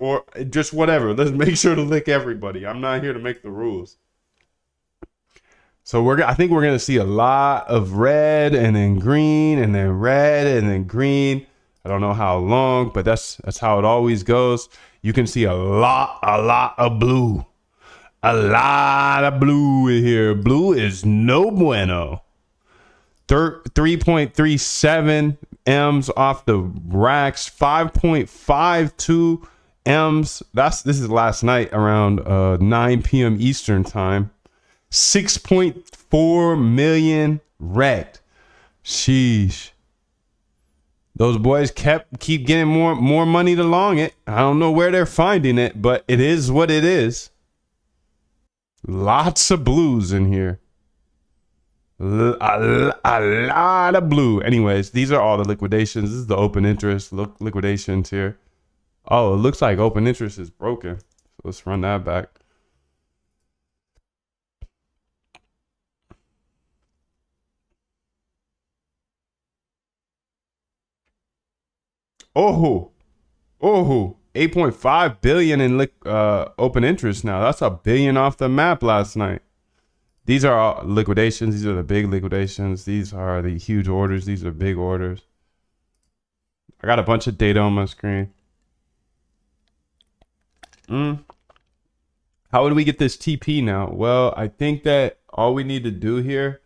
or just whatever. Let's make sure to lick everybody. I'm not here to make the rules. So I think we're gonna see a lot of red and then green and then red and then green. I don't know how long, but that's how it always goes. You can see a lot of blue. A lot of blue in here. Blue is no bueno. 3.37 M's off the racks. 5.52 M's. This is last night around 9 p.m. Eastern time. 6.4 million wrecked. Sheesh. Those boys keep getting more money to long it. I don't know where they're finding it, but it is what it is. Lots of blues in here. A lot of blue. Anyways, these are all the liquidations. This is the open interest liquidations here. Oh, it looks like open interest is broken. So let's run that back. Oh, 8.5 billion in open interest now. That's $1 billion off the map last night. These are all liquidations. These are the big liquidations. These are the huge orders. These are big orders. I got a bunch of data on my screen. How would we get this TP now? Well, I think that all we need to do here,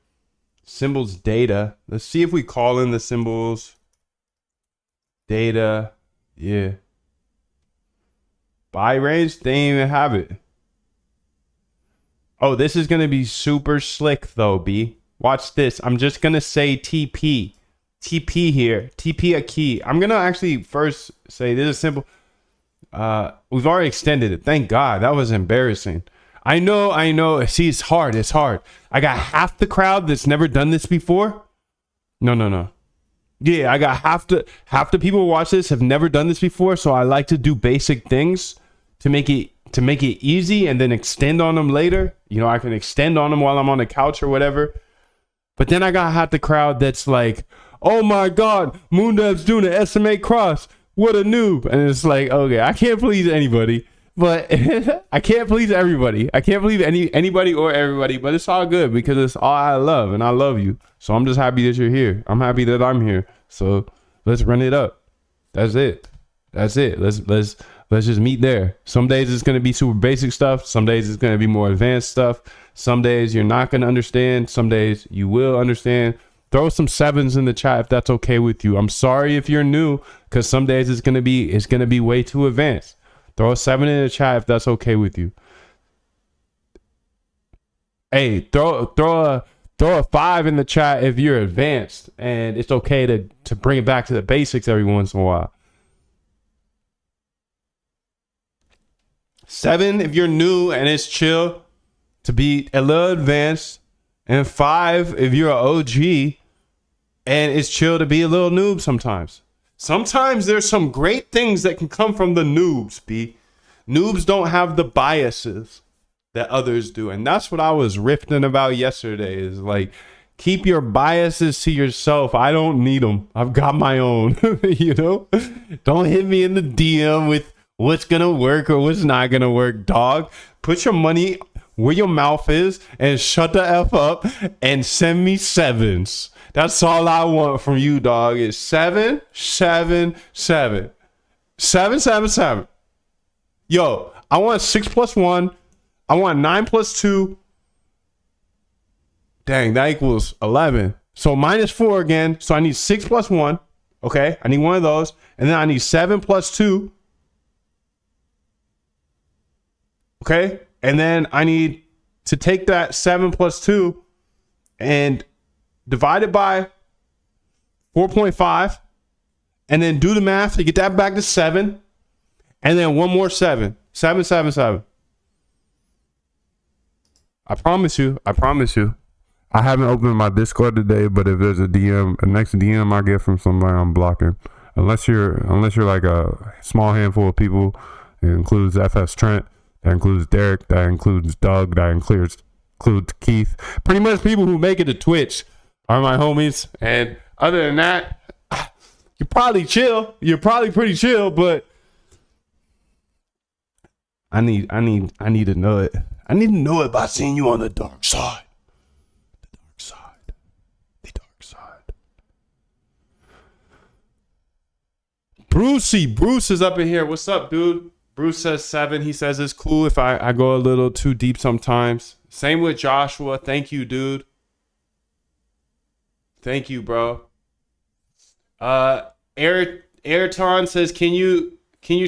symbols data. Let's see if we call in the symbols data. Yeah. Buy range, they ain't even have it. Oh, this is going to be super slick though, B. Watch this. I'm just going to say TP. TP here. TP a key. I'm going to actually first say this is simple. We've already extended it. Thank God. That was embarrassing. I know. See, it's hard. I got half the crowd that's never done this before. No. Yeah, I got half the people who watch this have never done this before, so I like to do basic things to make it easy and then extend on them later. You know, I can extend on them while I'm on the couch or whatever. But then I got half the crowd that's like, "Oh my God, Moondev's doing an SMA cross. What a noob!" And it's like, okay, I can't please anybody, but I can't please everybody. I can't please anybody or everybody, but it's all good because it's all I love, and I love you. So I'm just happy that you're here. I'm happy that I'm here. So let's run it up. That's it. Let's just meet there. Some days it's gonna be super basic stuff. Some days it's gonna be more advanced stuff. Some days you're not gonna understand. Some days you will understand. Throw some sevens in the chat if that's okay with you. I'm sorry if you're new, because some days it's gonna be way too advanced. Throw a 7 in the chat if that's okay with you. Hey, throw a 5 in the chat if you're advanced and it's okay to bring it back to the basics every once in a while. 7 if you're new and it's chill to be a little advanced, and 5 if you're an OG and it's chill to be a little noob sometimes. Sometimes there's some great things that can come from the noobs, B. Noobs don't have the biases that others do. And that's what I was riffing about yesterday, is like, keep your biases to yourself. I don't need them. I've got my own, you know? Don't hit me in the DM with what's going to work or what's not going to work, dog. Put your money where your mouth is and shut the F up and send me 7s. That's all I want from you, dog, is 7, 7, 7. 7, 7, 7. Yo, I want 6 plus 1. I want 9 plus 2. Dang, that equals 11. So minus 4 again. So I need 6 plus 1. Okay, I need one of those. And then I need 7 plus 2. Okay, and then I need to take that 7 plus 2 and divide it by 4.5, and then do the math to get that back to 7, and then one more 7. 7, 7, 7. I promise you. I haven't opened my Discord today, but if there's a next DM I get from somebody, I'm blocking. Unless you're like a small handful of people. It includes FS Trent, that includes Derek, that includes Doug, that includes Keith. Pretty much people who make it to Twitch are my homies. And other than that, you're probably chill. You're probably pretty chill, but I need to know it. I need to know it by seeing you on the dark side. The dark side. The dark side. Bruce is up in here. What's up, dude? Bruce says 7. He says it's cool if I go a little too deep sometimes. Same with Joshua. Thank you, dude. Thank you, bro. Airton says, can you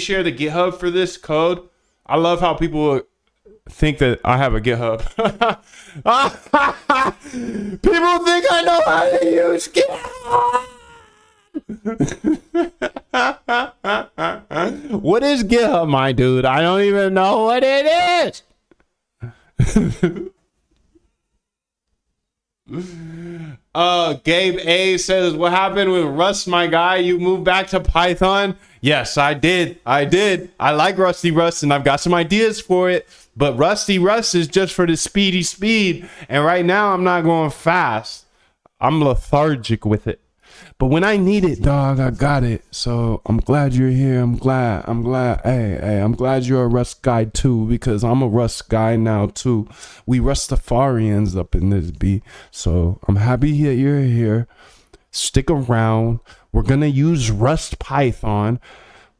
share the GitHub for this code? I love how people think that I have a GitHub. People think I know how to use GitHub. What is GitHub, my dude? I don't even know what it is. Gabe A says, what happened with Rust, my guy? You moved back to Python? Yes, I did. I like Rusty Rust and I've got some ideas for it, but Rusty Rust is just for the speedy speed. And right now I'm not going fast. I'm lethargic with it. But when I need it, dog, I got it. So I'm glad you're here. I'm glad. Hey, I'm glad you're a Rust guy too, because I'm a Rust guy now too. We Rustafarians up in this beat. So I'm happy that you're here. Stick around. We're going to use Rust Python.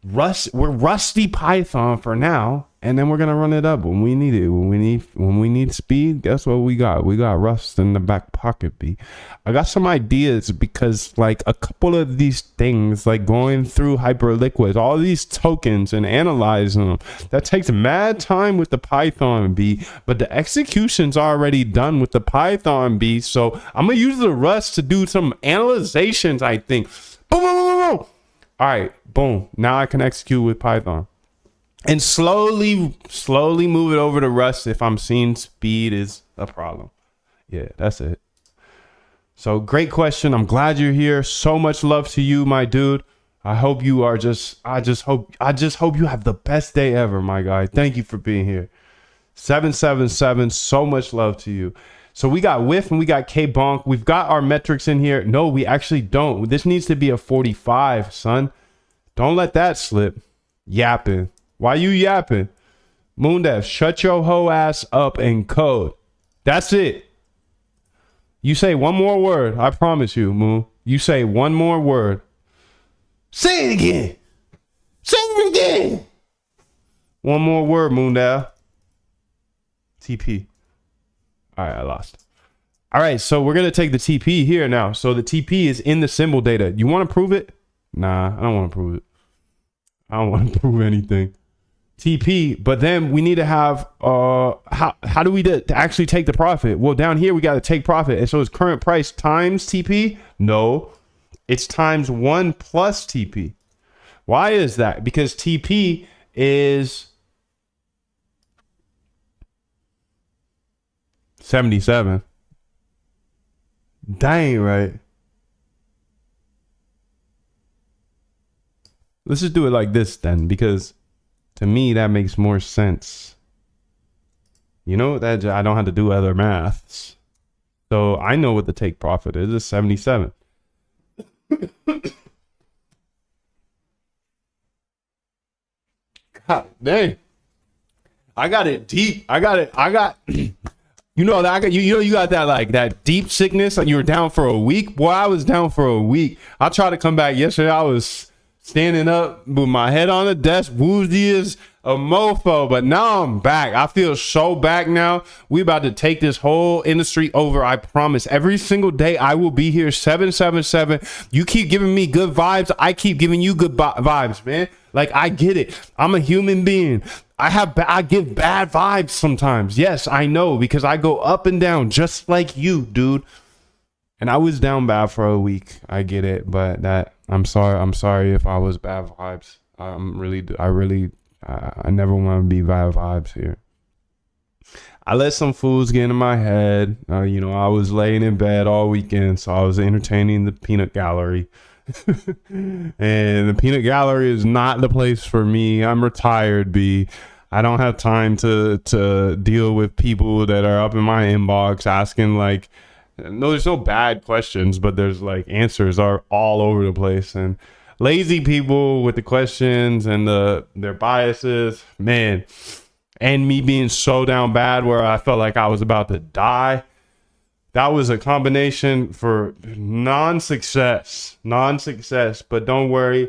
We're Rusty Python for now, and then we're gonna run it up when we need it. When we need speed, guess what we got? We got Rust in the back pocket. B. I got some ideas because like a couple of these things, like going through Hyperliquid, all these tokens and analyzing them, that takes mad time with the Python B. But the execution's already done with the Python B. So I'm gonna use the Rust to do some analyzations. I think. Boom, boom, boom, boom. All right, boom. Now I can execute with Python. And slowly move it over to Rust if I'm seeing speed is a problem. Yeah, that's it. So great question. I'm glad you're here. So much love to you, my dude. I hope you are I just hope you have the best day ever, my guy. Thank you for being here. 777, so much love to you. So we got Whiff and we got K-Bonk. We've got our metrics in here. No, we actually don't. This needs to be a 45, son. Don't let that slip. Yapping. Why you yapping? Moondev, shut your hoe ass up and code. That's it. You say one more word. I promise you, Moon. You say one more word. Say it again. Say it again. One more word, Moondev. TP. All right, I lost. All right, so we're going to take the TP here now. So the TP is in the symbol data. You want to prove it? Nah, I don't want to prove it. I don't want to prove anything. TP, but then we need to have, how do we to actually take the profit? Well, down here, we got to take profit. And so it's current price times TP? No, it's times 1 plus TP. Why is that? Because TP is 77. Dang, right. Let's just do it like this then, because to me that makes more sense. You know, that I don't have to do other maths. So I know what the take profit is. It's 77. God dang. I got it deep. I got you know that you got that like that deep sickness, like you were down for a week. Boy, I was down for a week. I tried to come back yesterday. I was standing up with my head on the desk, woozy as a mofo, but now I'm back. I feel so back now. We about to take this whole industry over. I promise. Every single day I will be here. 777. You keep giving me good vibes. I keep giving you good vibes, man. Like, I get it. I'm a human being. I give bad vibes sometimes. Yes, I know, because I go up and down just like you, dude. And I was down bad for a week. I get it, but I'm sorry if I was bad vibes. I never want to be bad vibes here. I let some fools get in my head. I was laying in bed all weekend, so I was entertaining the peanut gallery. And the peanut gallery is not the place for me. I'm retired, B. I don't have time to deal with people that are up in my inbox asking like, no, there's no bad questions, but there's like answers are all over the place, and lazy people with the questions and their biases, man, and me being so down bad where I felt like I was about to die. That was a combination for non-success. But don't worry,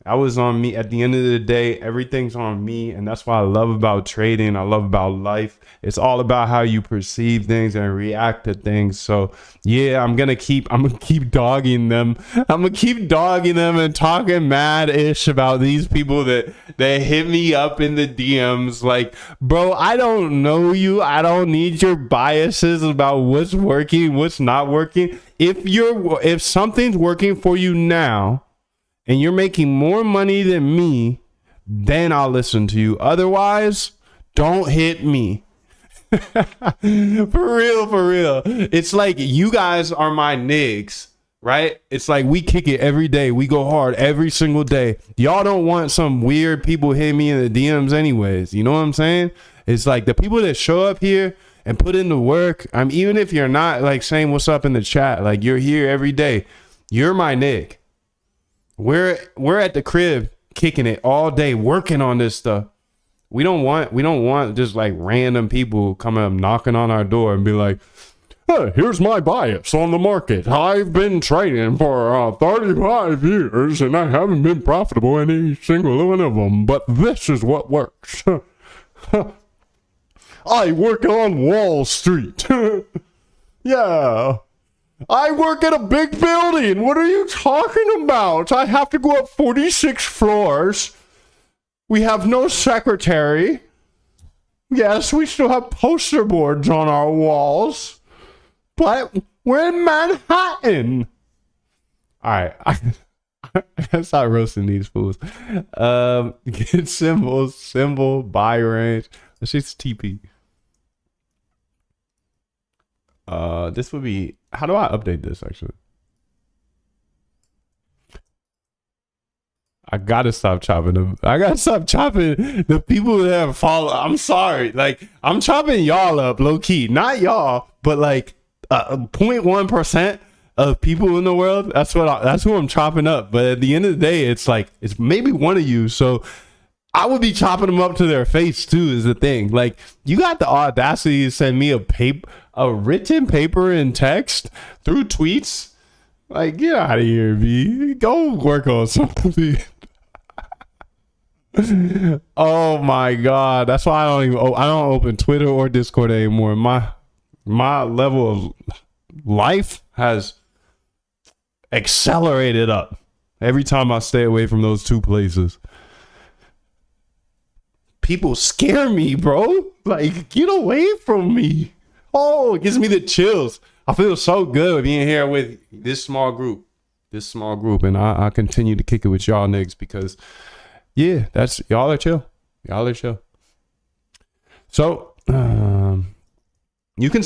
I was on me. At the end of the day, everything's on me, and that's what I love about trading. I love about life. It's all about how you perceive things and react to things. So yeah, I'm gonna keep dogging them. I'm gonna keep dogging them and talking mad-ish about these people that hit me up in the DMs. Like, bro, I don't know you. I don't need your biases about what's working, what's not working. If something's working for you now, and you're making more money than me, then I'll listen to you. Otherwise, don't hit me. For real. It's like you guys are my niggas, right? It's like we kick it every day. We go hard every single day. Y'all don't want some weird people hit me in the DMs anyways. You know what I'm saying? It's like the people that show up here and put in the work. Even if you're not like saying what's up in the chat, like you're here every day. You're my nigga. We're at the crib kicking it all day, working on this stuff. We don't want just like random people coming up knocking on our door and be like, hey, here's my bias on the market. I've been trading for 35 years and I haven't been profitable any single one of them, but this is what works. I work on Wall Street. Yeah. I work at a big building. What are you talking about? I have to go up 46 floors. We have no secretary. Yes, we still have poster boards on our walls. But we're in Manhattan. All right. I start roasting these fools. Get symbols, symbol, buy range. Let's just TP. This would be, how do I update this actually? I gotta stop chopping them. I gotta stop chopping the people that have followed. I'm sorry. Like, I'm chopping y'all up low key. Not y'all, but like 0.1% of people in the world. That's who I'm chopping up. But at the end of the day, it's like, it's maybe one of you. So I would be chopping them up to their face too, is the thing. Like, you got the audacity to send me a written paper in text through tweets. Like, get out of here, B. Go work on something. Oh my God. That's why I don't open Twitter or Discord anymore. My level of life has accelerated up every time I stay away from those two places. People scare me, bro. Like, get away from me. Oh, it gives me the chills. I feel so good being here with this small group. And I continue to kick it with y'all niggas because, yeah, that's, y'all are chill. So, you can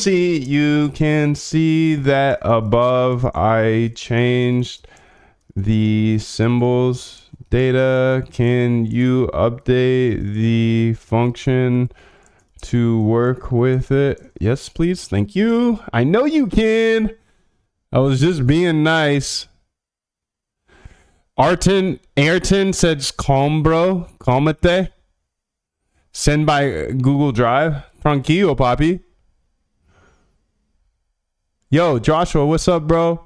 see that above I changed the symbols data. Can you update the function to work with it? Yes, please. Thank you. I know you can. I was just being nice. Ayrton says calm, bro. Calmate. Send by Google Drive. Tranquilo, papi. Yo, Joshua, what's up, bro?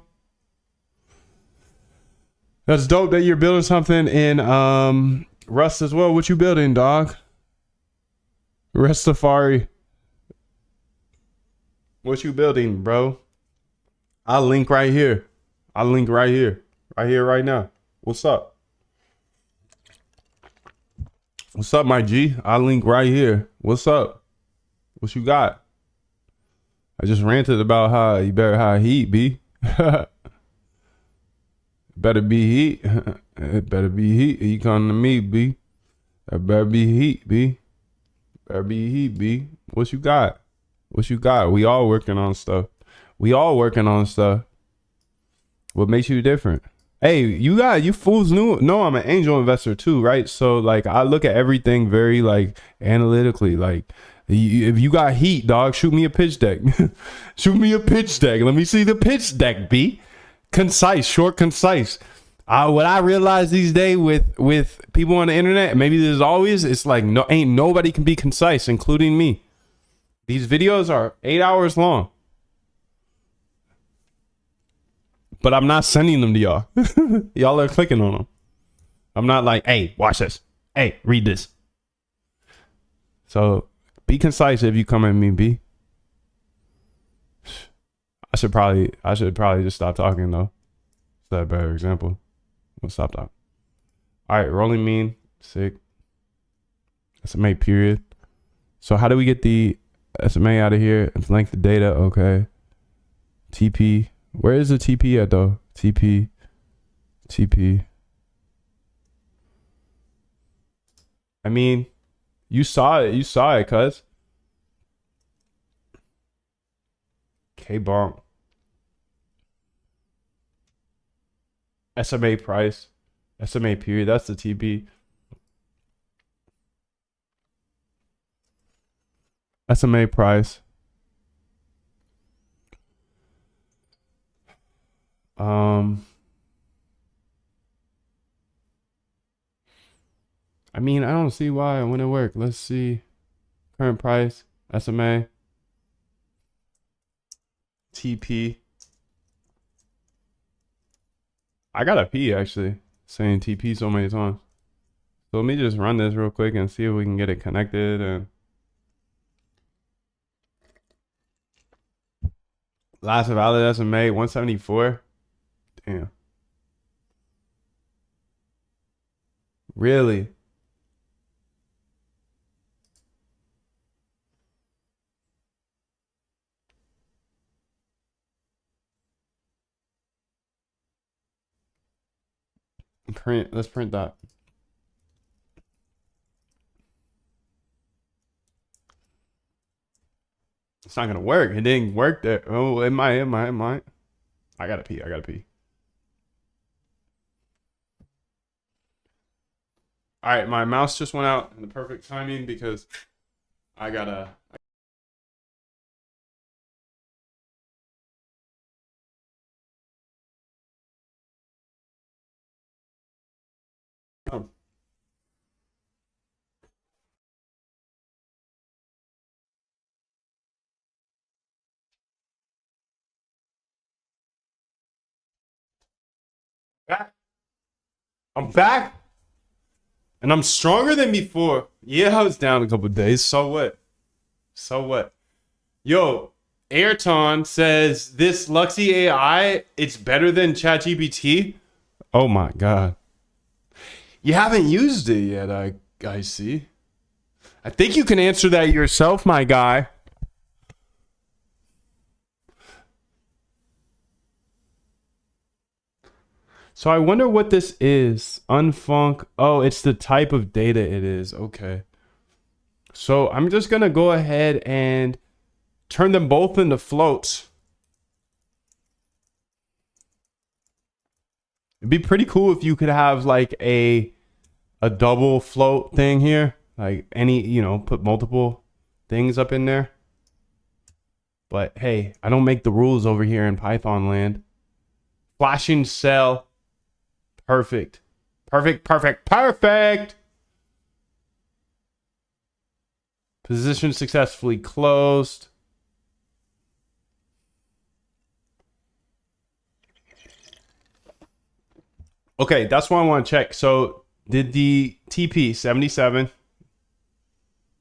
That's dope that you're building something in Rust as well. What you building, dog? Rest Safari. What you building, bro? I'll link right here. Right now. What's up? What's up, my G? I'll link right here. What's up? What you got? I just ranted about how you better have heat, B. Better be heat. It better be heat. You come to me, B. That better be heat, B. Better be heat, B. What you got? We all working on stuff. What makes you different? Hey, you fools know I'm an angel investor too, right? So like, I look at everything very like analytically. Like, if you got heat, dog, shoot me a pitch deck. Let me see the pitch deck, B. Concise, short, concise. What I realize these days with people on the internet, maybe there's always, it's like no, ain't nobody can be concise, including me. These videos are 8 hours long, but I'm not sending them to y'all. Y'all are clicking on them. I'm not like, hey, watch this. Hey, read this. So be concise if you come at me, B. I should probably just stop talking though. Is that a better example? We'll stop talking. All right, rolling mean, sick. SMA period. So how do we get the SMA out of here? It's length of data, okay. TP. Where is the TP at though? TP. I mean, you saw it, cuz. K-bomb. SMA price. SMA period. That's the TP. SMA price. I mean, I don't see why it wouldn't work. Let's see. Current price. SMA. TP. I got a P actually saying TP so many times. So let me just run this real quick and see if we can get it connected. And last valid SMA 174. Damn. Really? Let's print that. It's not gonna work. It didn't work there. Oh, it might. I gotta pee. All right, my mouse just went out in the perfect timing because I gotta. Back. I'm back. And I'm stronger than before. Yeah, I was down a couple days. So what? Yo, Ayrton says this Luxy AI, it's better than ChatGPT. Oh my God. You haven't used it yet, I see. I think you can answer that yourself, my guy. So I wonder what this is. Unfunk. Oh, it's the type of data it is. Okay. So I'm just going to go ahead and turn them both into floats. It'd be pretty cool if you could have like a double float thing here. Like any, put multiple things up in there. But hey, I don't make the rules over here in Python land. Flashing cell. Perfect. Position successfully closed. Okay, that's what I want to check. So did the TP 77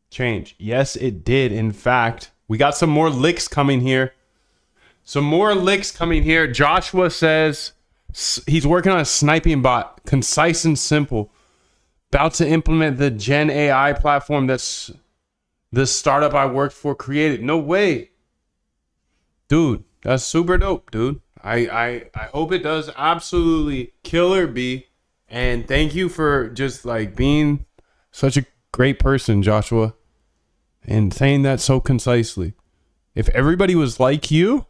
change? Yes, it did. In fact, we got some more licks coming here. Joshua says he's working on a sniping bot, concise and simple. About to implement the Gen AI platform that's the startup I worked for created. No way. Dude, that's super dope, dude. I hope it does absolutely killer, B. And thank you for just like being such a great person, Joshua. And saying that so concisely. If everybody was like you,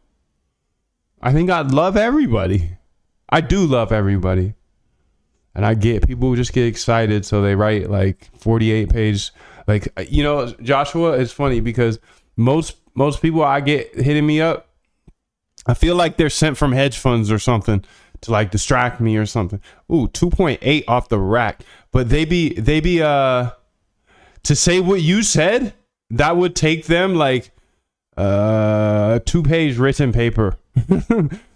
I think I'd love everybody. I do love everybody. And I get people who just get excited, so they write like 48 page. Like, Joshua, it's funny because most people I get hitting me up, I feel like they're sent from hedge funds or something to like distract me or something. Ooh, 2.8 off the rack. But they be to say what you said, that would take them like 2-page written paper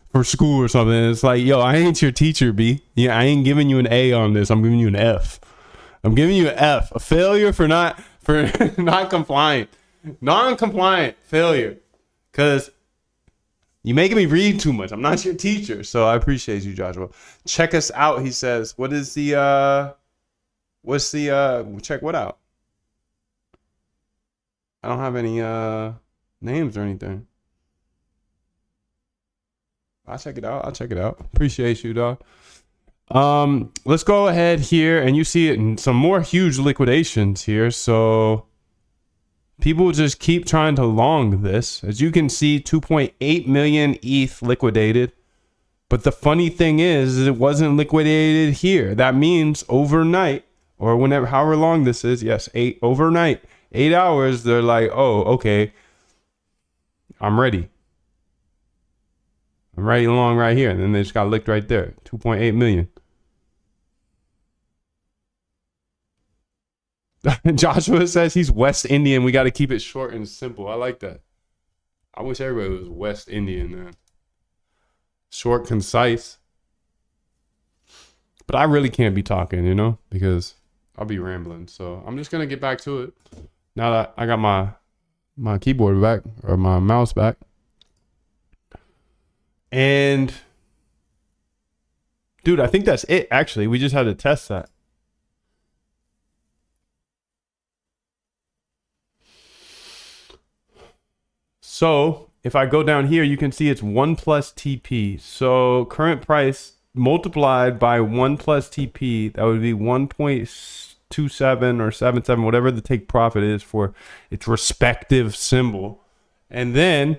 for school or something. It's like, yo, I ain't your teacher, B. Yeah, I ain't giving you an A on this. I'm giving you an F. I'm giving you an F. A failure for not compliant. Non-compliant failure. Cause you making me read too much. I'm not your teacher. So I appreciate you, Joshua. Check us out, he says. What is the check what out? I don't have any names or anything. I'll check it out. Appreciate you, dog. Let's go ahead here, and you see it in some more huge liquidations here. So people just keep trying to long this. As you can see, 2.8 million ETH liquidated. But the funny thing is it wasn't liquidated here. That means overnight, or whenever, however long this is, yes, overnight, 8 hours, they're like, oh, okay, I'm ready. I'm ready along right here. And then they just got licked right there. 2.8 million. Joshua says he's West Indian. We got to keep it short and simple. I like that. I wish everybody was West Indian, man. Short, concise. But I really can't be talking, you know, because I'll be rambling. So I'm just going to get back to it. Now that I got my keyboard back, or my mouse back. And dude, I think that's it. Actually, we just had to test that. So if I go down here, you can see it's 1 plus TP. So current price multiplied by 1 plus TP, that would be 1.27 or 77, whatever the take profit is for its respective symbol. And then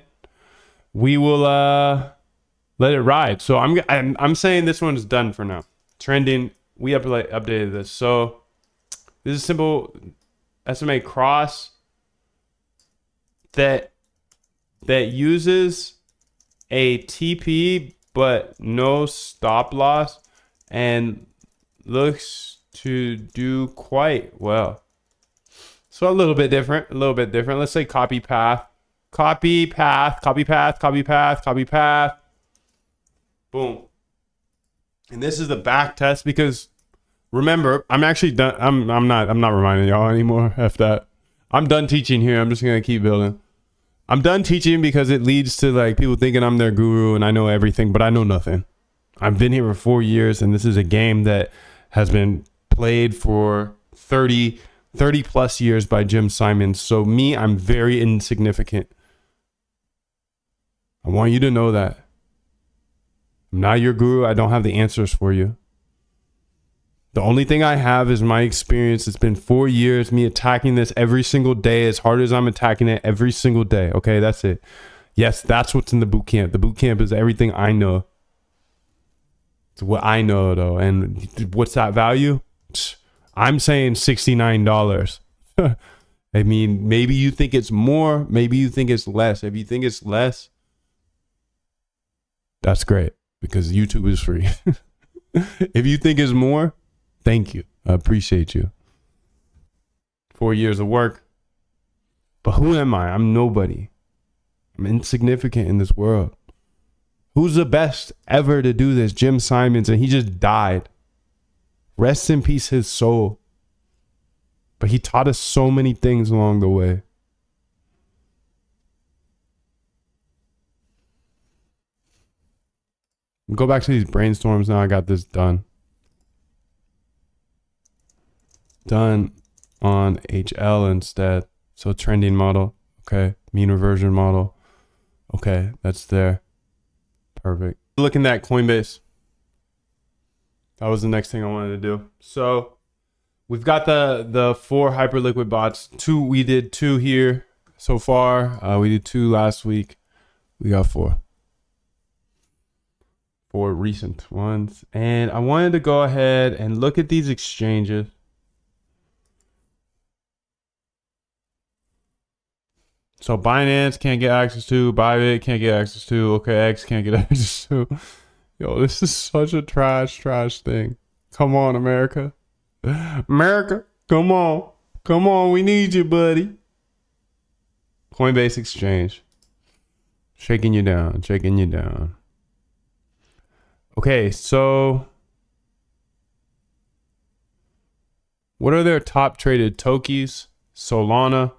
we will let it ride. So I'm saying this one's done for now. Trending, we updated this. So this is simple SMA cross that uses a TP but no stop loss and looks to do quite well. So a little bit different. Let's say copy path. Boom. And this is the back test because remember, I'm actually done. I'm not reminding y'all anymore. F that. I'm done teaching here. I'm just gonna keep building. I'm done teaching because it leads to like people thinking I'm their guru and I know everything, but I know nothing. I've been here for 4 years and this is a game that has been played for 30 plus years by Jim Simons. So me, I'm very insignificant. I want you to know that. I'm not your guru. I don't have the answers for you. The only thing I have is my experience. It's been 4 years, me attacking this every single day as hard as I'm attacking it every single day. Okay, that's it. Yes, that's what's in the boot camp. The boot camp is everything I know. It's what I know, though. And what's that value? I'm saying $69. I mean, maybe you think it's more. Maybe you think it's less. If you think it's less, that's great because YouTube is free. If you think it's more, thank you. I appreciate you. 4 years of work. But who am I? I'm nobody. I'm insignificant in this world. Who's the best ever to do this? Jim Simons, and he just died. Rest in peace, his soul. But he taught us so many things along the way. Go back to these brainstorms now. I got this done. Done on HL instead. So trending model. Okay. Mean reversion model. Okay. That's there. Perfect. Looking at Coinbase. That was the next thing I wanted to do. So we've got the 4 hyperliquid bots. We did 2 here so far. We did 2 last week. We got 4. 4 recent ones. And I wanted to go ahead and look at these exchanges. So Binance can't get access to, Bybit can't get access to, OKX can't get access to, Yo, this is such a trash thing. Come on, America. America, come on. Come on, we need you, buddy. Coinbase Exchange. Shaking you down, shaking you down. Okay, so what are their top traded tokens? Solana,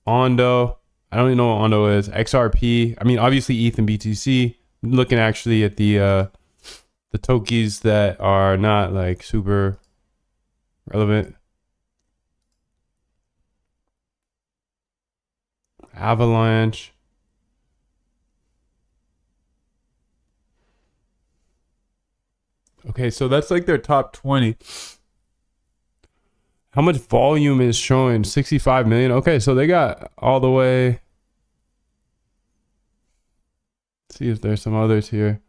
Ondo. I don't even know what Ondo is. XRP. I mean, obviously ETH and BTC. I'm looking actually at the tokens that are not like super relevant. Avalanche. Okay, so that's like their top 20. How much volume is showing? 65 million. Okay, so they got all the way. Let's see if there's some others here.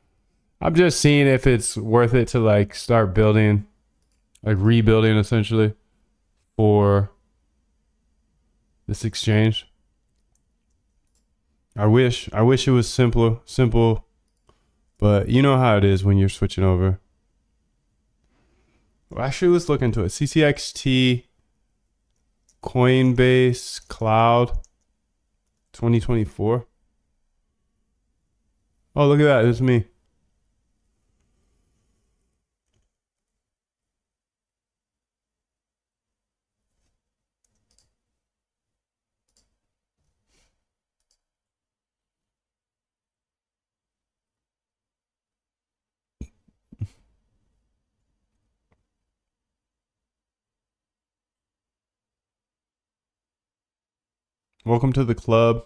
I'm just seeing if it's worth it to like start building, like rebuilding essentially for this exchange. I wish it was simple, but you know how it is when you're switching over. Well, actually, let's look into it. CCXT, Coinbase Cloud, 2024. Oh, look at that. It's me. Welcome to the club.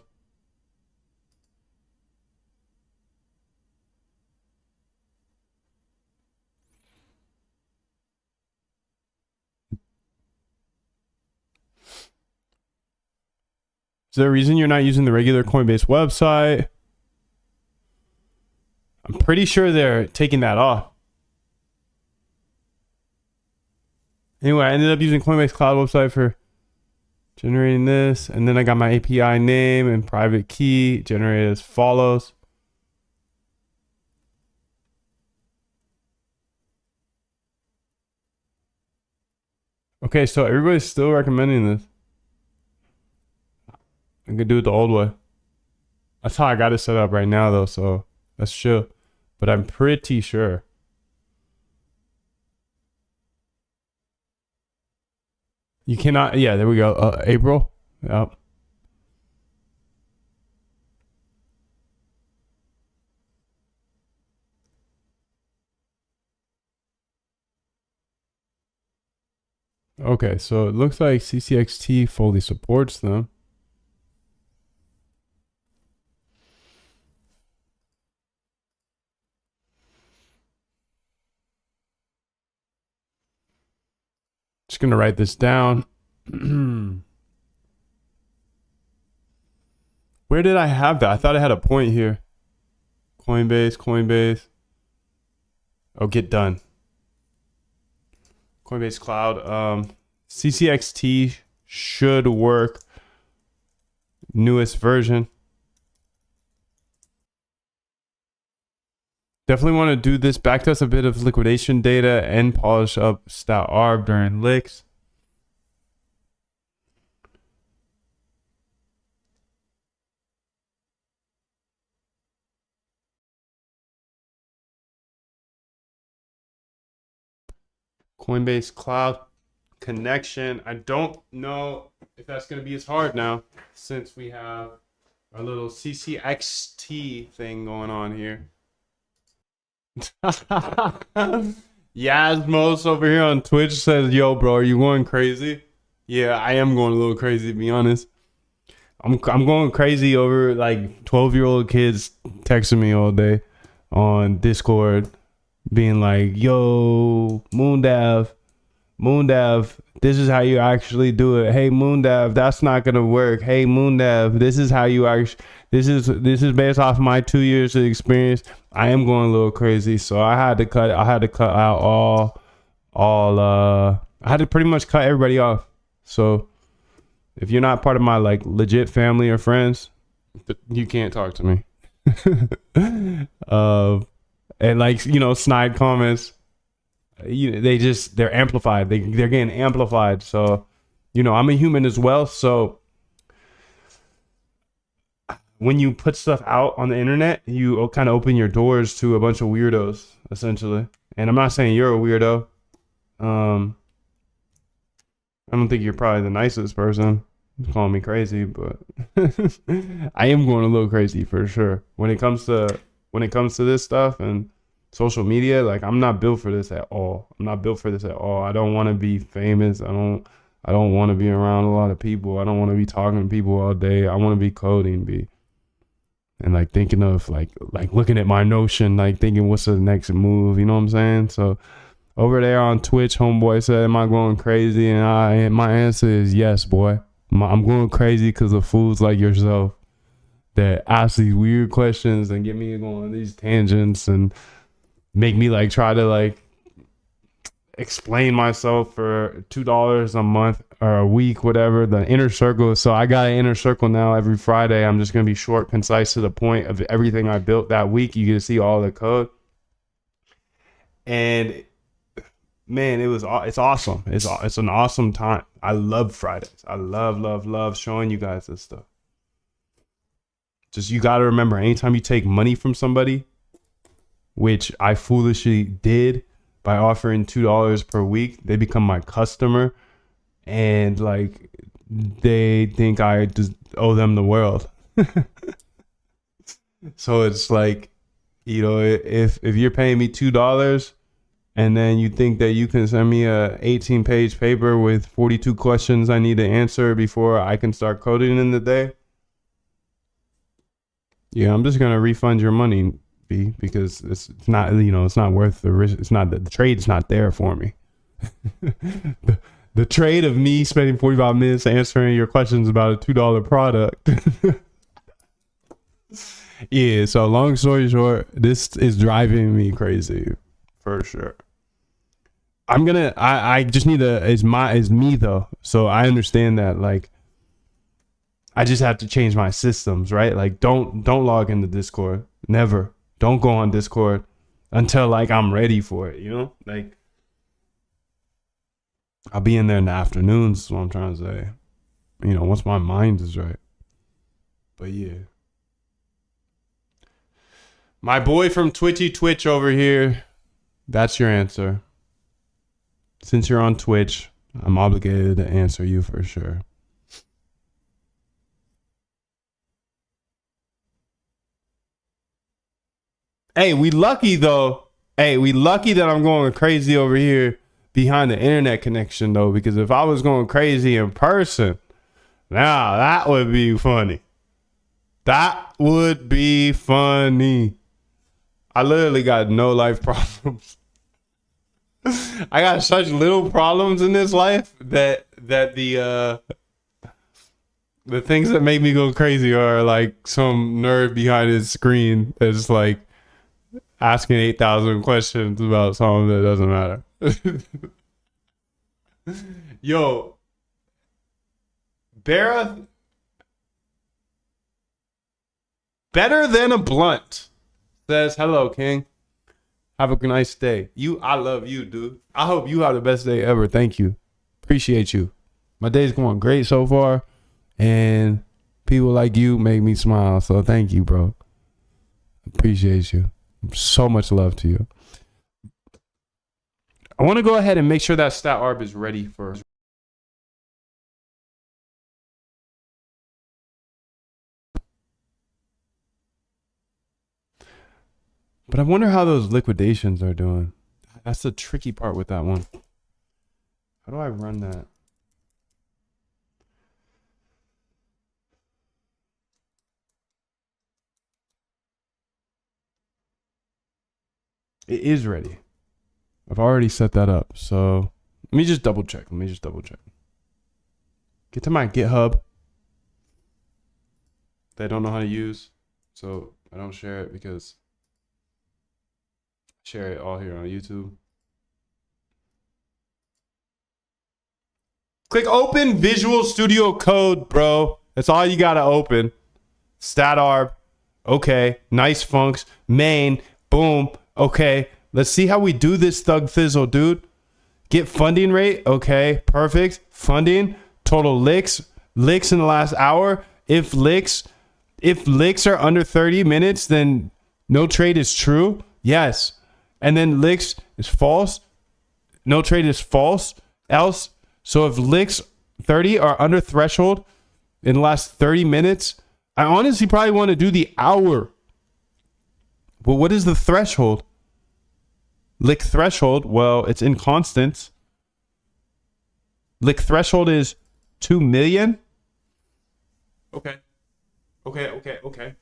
Is there a reason you're not using the regular Coinbase website? I'm pretty sure they're taking that off. Anyway, I ended up using Coinbase Cloud website for generating this. And then I got my API name and private key generated as follows. Okay, so everybody's still recommending this. I can do it the old way. That's how I got it set up right now, though, so that's chill. But I'm pretty sure. You cannot, yeah, there we go. April. Yep. Okay, so it looks like CCXT fully supports them. Just gonna write this down. Where did I have that? I thought I had a point here. Coinbase. Oh, get done. Coinbase Cloud. CCXT should work. Newest version. Definitely want to do this. Backtest a bit of liquidation data and polish up stat arb during licks. Coinbase Cloud connection. I don't know if that's going to be as hard now since we have our little CCXT thing going on here. Yasmos over here on Twitch says, yo, bro, are you going crazy? Yeah, I am going a little crazy, to be honest. I'm going crazy over like 12-year-old kids texting me all day on Discord being like, yo, Moondav, this is how you actually do it. Hey, Moondav, that's not gonna work. Hey, Moondav, this is how you actually. This is based off my 2 years of experience. I am going a little crazy, so I had to cut out all. I had to pretty much cut everybody off. So if you're not part of my like legit family or friends, you can't talk to me. and like, you know, snide comments. They're amplified. They're getting amplified. So, you know, I'm a human as well. So when you put stuff out on the internet, you kind of open your doors to a bunch of weirdos, essentially. And I'm not saying you're a weirdo. I don't think you're probably the nicest person. Calling me crazy, but I am going a little crazy for sure. When it comes to this stuff and social media, like, I'm not built for this at all. I'm not built for this at all. I don't want to be famous. I don't want to be around a lot of people. I don't want to be talking to people all day. I want to be coding, and like thinking of like looking at my Notion, like thinking what's the next move. You know what I'm saying? So over there on Twitch, homeboy said, "Am I going crazy?" And my answer is yes, boy. I'm going crazy because of fools like yourself that ask these weird questions and get me going on these tangents and make me like try to like explain myself for $2 a month or a week, whatever. The inner circle. So I got an inner circle now every Friday. I'm just going to be short, concise, to the point of everything I built that week. You get to see all the code. And man, it's awesome. It's an awesome time. I love Fridays. I love showing you guys this stuff. Just, you got to remember, anytime you take money from somebody, which I foolishly did by offering $2 per week, they become my customer, and like they think I just owe them the world. So it's like, you know, if you're paying me $2 and then you think that you can send me a 18-page paper with 42 questions I need to answer before I can start coding in the day, yeah, I'm just gonna refund your money, B, because it's not, you know, it's not worth the risk. It's not, the trade's not there for me. the trade of me spending 45 minutes answering your questions about a $2 product. Yeah, so long story short, this is driving me crazy for sure. I just need is me though. So I understand that, like, I just have to change my systems, right? Like, don't log into Discord. Never. Don't go on Discord until like I'm ready for it, you know? Like, I'll be in there in the afternoons, is what I'm trying to say. You know, once my mind is right. But yeah. My boy from Twitch over here, that's your answer. Since you're on Twitch, I'm obligated to answer you for sure. Hey, we lucky though. Hey, we lucky that I'm going crazy over here behind the internet connection though, because if I was going crazy in person, now that would be funny. That would be funny. I literally got no life problems. I got such little problems in this life that the things that make me go crazy are like some nerd behind his screen that's like asking 8,000 questions about something that doesn't matter. Yo, better than a blunt says, "Hello, King. Have a nice day. I love you, dude. I hope you have the best day ever. Thank you. Appreciate you. My day's going great so far, and people like you make me smile. So thank you, bro. Appreciate you. So much love to you." I want to go ahead and make sure that stat arb is ready for. But I wonder how those liquidations are doing. That's the tricky part with that one. How do I run that? It is ready. I've already set that up. So let me just double check. Get to my GitHub that I don't know how to use. So I don't share it because I share it all here on YouTube. Click open Visual Studio Code, bro. That's all you gotta open. Stat arb. Okay. Nice funks. Main. Boom. Okay, let's see how we do this, Thug Thizzle, dude. Get funding rate. Okay, perfect. Funding. Total licks. Licks in the last hour. If licks are under 30 minutes, then no trade is true. Yes. And then licks is false. No trade is false. Else. So if licks 30 are under threshold in the last 30 minutes, I honestly probably want to do the hour. But what is the threshold? Lick threshold, well, it's in constants. Lick threshold is 2 million. Okay. Okay.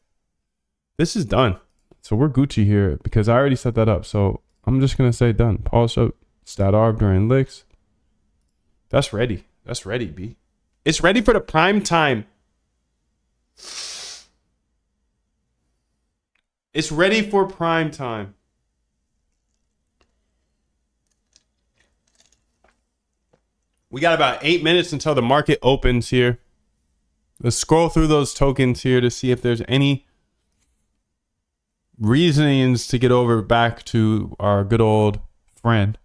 This is done. So we're Gucci here because I already set that up. So I'm just going to say done. Polish up stat arb during licks. That's ready. That's ready, B. It's ready for the prime time. It's ready for prime time. We got about 8 minutes until the market opens here. Let's scroll through those tokens here to see if there's any reasonings to get over back to our good old friend.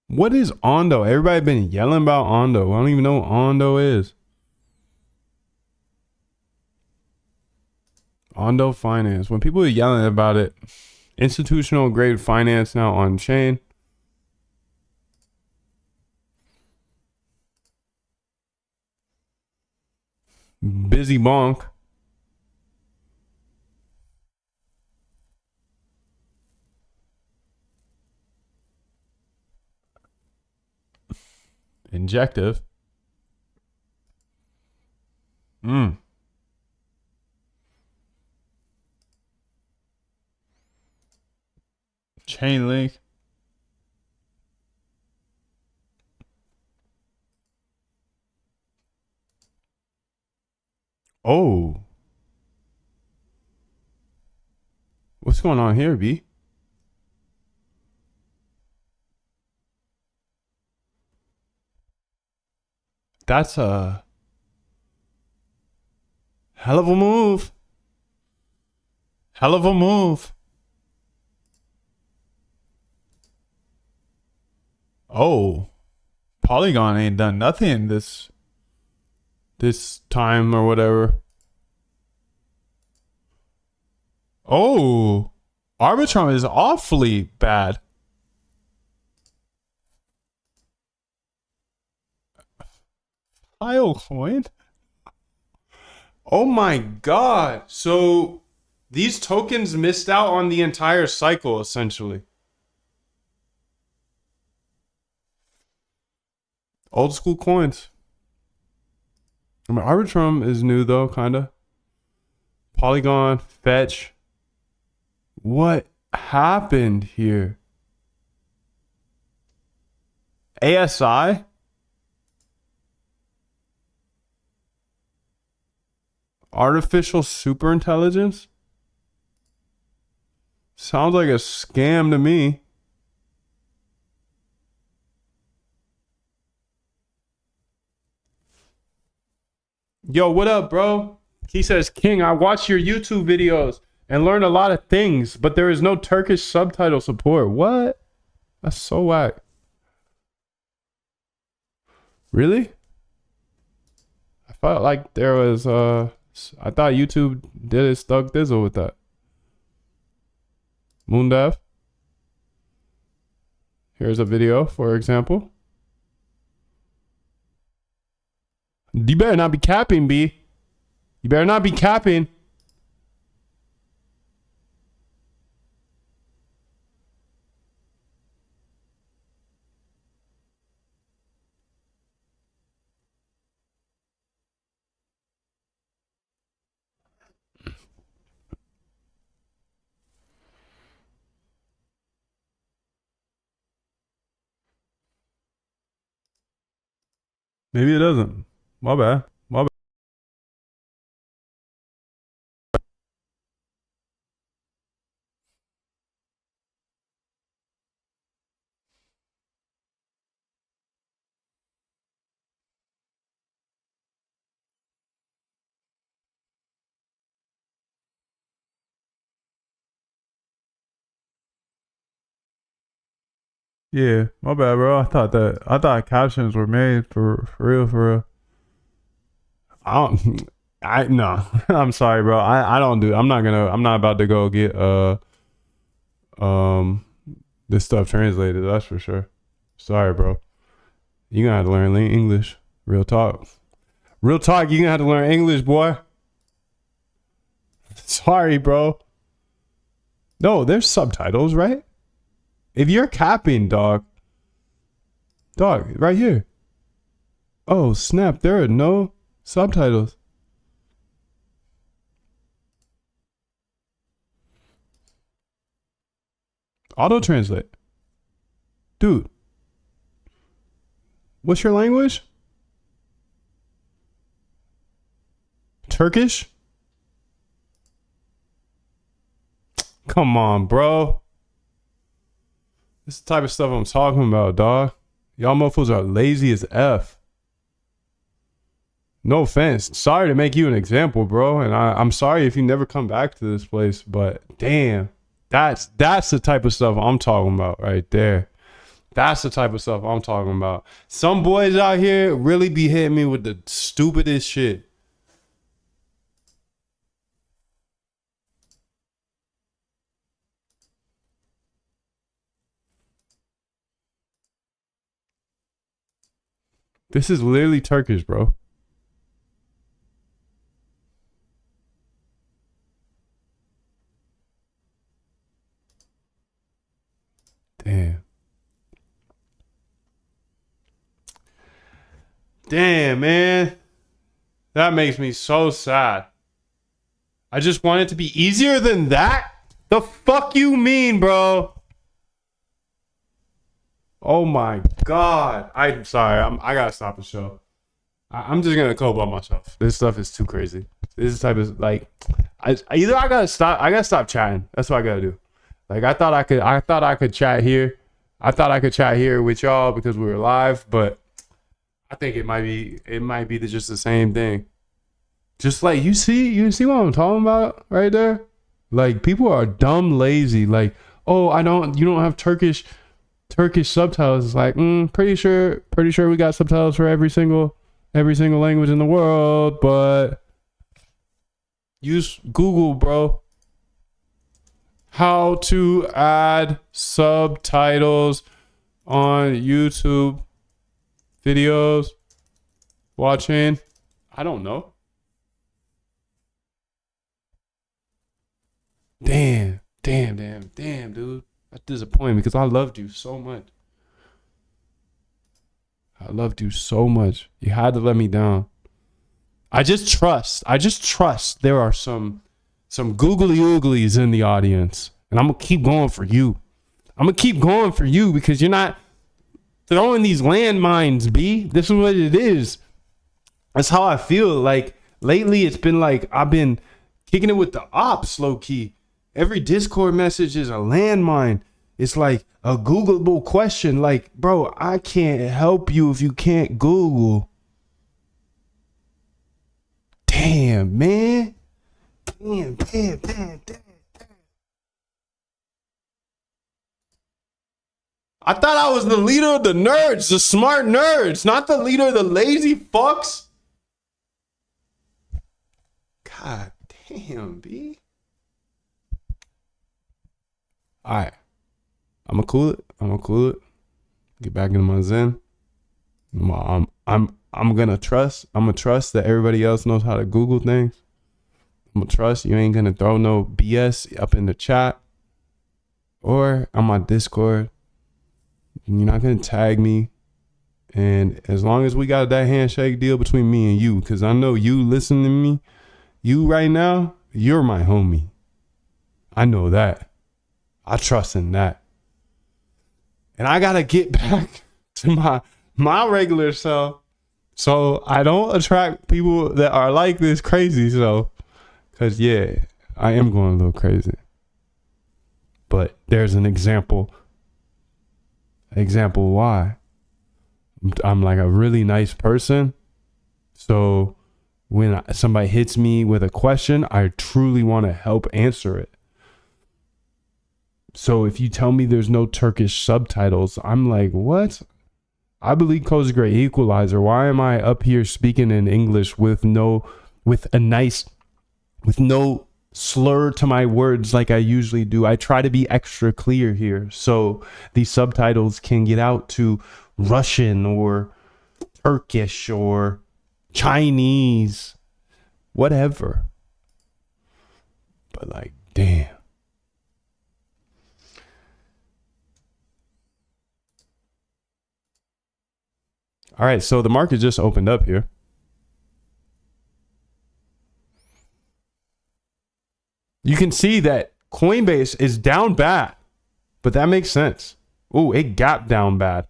What is Ondo? Everybody been yelling about Ondo. I don't even know what Ondo is. Ondo Finance. When people are yelling about it, institutional grade finance now on chain. Busy bonk. Injective. Chain link. Oh. What's going on here, B? That's a hell of a move. Hell of a move. Oh. Polygon ain't done nothing this time or whatever. Oh. Arbitrum is awfully bad. Filecoin? Oh my god. So these tokens missed out on the entire cycle, essentially. Old school coins. I mean, Arbitrum is new though, kinda. Polygon, Fetch. What happened here? ASI? Artificial superintelligence? Sounds like a scam to me. Yo, what up, bro? He says, King, I watch your YouTube videos and learn a lot of things, but there is no Turkish subtitle support. What? That's so whack. Really? I felt like there was I thought YouTube did its Thug Thizzle with that. Moondev. Here's a video, for example. You better not be capping, B. You better not be capping. Maybe it doesn't. My bad. My bad. Yeah, my bad, bro. I thought captions were made for real, for real. I don't. I no. I'm sorry, bro. I don't do. I'm not about to go get um this stuff translated. That's for sure. Sorry, bro. You gonna have to learn English. Real talk. Real talk. You gonna have to learn English, boy. Sorry, bro. No, there's subtitles, right? If you're capping, dog, right here. Oh, snap. There are no subtitles. Auto translate. Dude, what's your language? Turkish? Come on, bro. This is the type of stuff I'm talking about, dog. Y'all mofos are lazy as F. No offense. Sorry to make you an example, bro. And I'm sorry if you never come back to this place, but damn. That's the type of stuff I'm talking about right there. That's the type of stuff I'm talking about. Some boys out here really be hitting me with the stupidest shit. This is literally Turkish, bro. Damn. Damn, man. That makes me so sad. I just want it to be easier than that? The fuck you mean, bro? Oh my god. I'm sorry. I gotta stop the show. I'm just gonna cope by myself. This stuff is too crazy. This type of like I gotta stop chatting. That's what I gotta do. Like I thought I could chat here. I thought I could chat here with y'all because we were live, but I think it might be just the same thing. Just like you see what I'm talking about right there? Like people are dumb lazy. Like, oh, you don't have Turkish subtitles. It's like, pretty sure we got subtitles for every single language in the world, but use Google, bro. How to add subtitles on YouTube videos watching. I don't know. Damn, dude. That's disappointing because I loved you so much. You had to let me down. I just trust there are some googly ooglies in the audience. And I'm gonna keep going for you. Because you're not throwing these landmines, B. This is what it is. That's how I feel. Like lately it's been like I've been kicking it with the ops low key. Every Discord message is a landmine. It's like a Googleable question. Like, bro, I can't help you if you can't Google. Damn, man. Damn. I thought I was the leader of the nerds, the smart nerds, not the leader of the lazy fucks. God damn, B. All right. I'm gonna cool it. Get back into my zen. I'm gonna trust that everybody else knows how to Google things. I'm gonna trust you ain't gonna throw no BS up in the chat or on my Discord. You're not gonna tag me. And as long as we got that handshake deal between me and you, because I know you listening to me, you right now, you're my homie. I know that. I trust in that. And I gotta get back to my regular self so I don't attract people that are like this crazy. So, cause yeah, I am going a little crazy. But there's an example why. I'm like a really nice person. So when somebody hits me with a question, I truly want to help answer it. So if you tell me there's no Turkish subtitles, I'm like, what? I believe Code's a great equalizer. Why am I up here speaking in English with no slur to my words like I usually do? I try to be extra clear here so these subtitles can get out to Russian or Turkish or Chinese, whatever. But like, damn. All right, so the market just opened up here. You can see that Coinbase is down bad, but that makes sense. Ooh, it gapped down bad.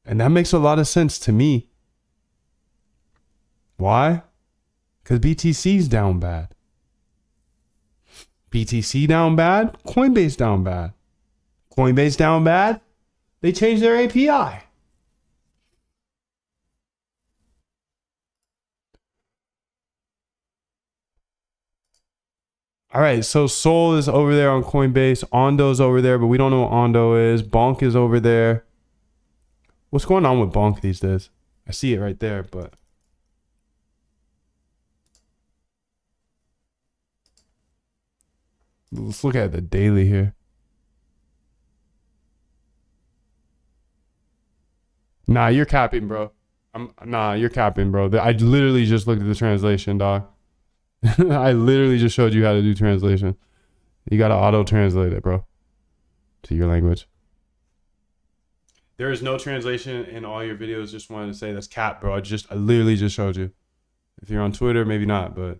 And that makes a lot of sense to me. Why? Because BTC's down bad. BTC down bad, Coinbase down bad. Coinbase down bad, they changed their API. All right, so Sol is over there on Coinbase. Ondo's over there, but we don't know what Ondo is. Bonk is over there. What's going on with Bonk these days? I see it right there, but let's look at the daily here. Nah, you're capping, bro. Nah, you're capping, bro. I literally just looked at the translation, dog. I literally just showed you how to do translation. You gotta auto translate it, bro, to your language. There is no translation in all your videos. Just wanted to say that's cap, bro. I literally just showed you. If you're on Twitter, maybe not, but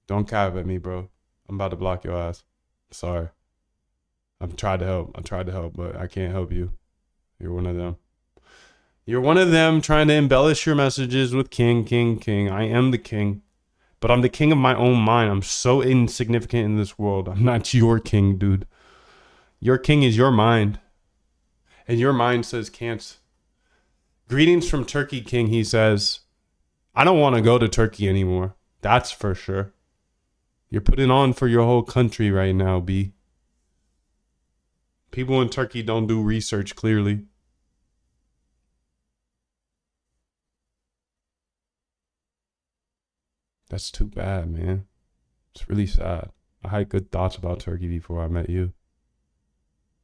don't cap at me, bro. I'm about to block your ass. Sorry. I've tried to help, but I can't help you. You're one of them. You're one of them trying to embellish your messages with king, king, king. I am the king, but I'm the king of my own mind. I'm so insignificant in this world. I'm not your king, dude. Your king is your mind. And your mind says can't. Greetings from Turkey, King, he says. I don't want to go to Turkey anymore. That's for sure. You're putting on for your whole country right now, B. People in Turkey don't do research, clearly. That's too bad, man. It's really sad. I had good thoughts about Turkey before I met you.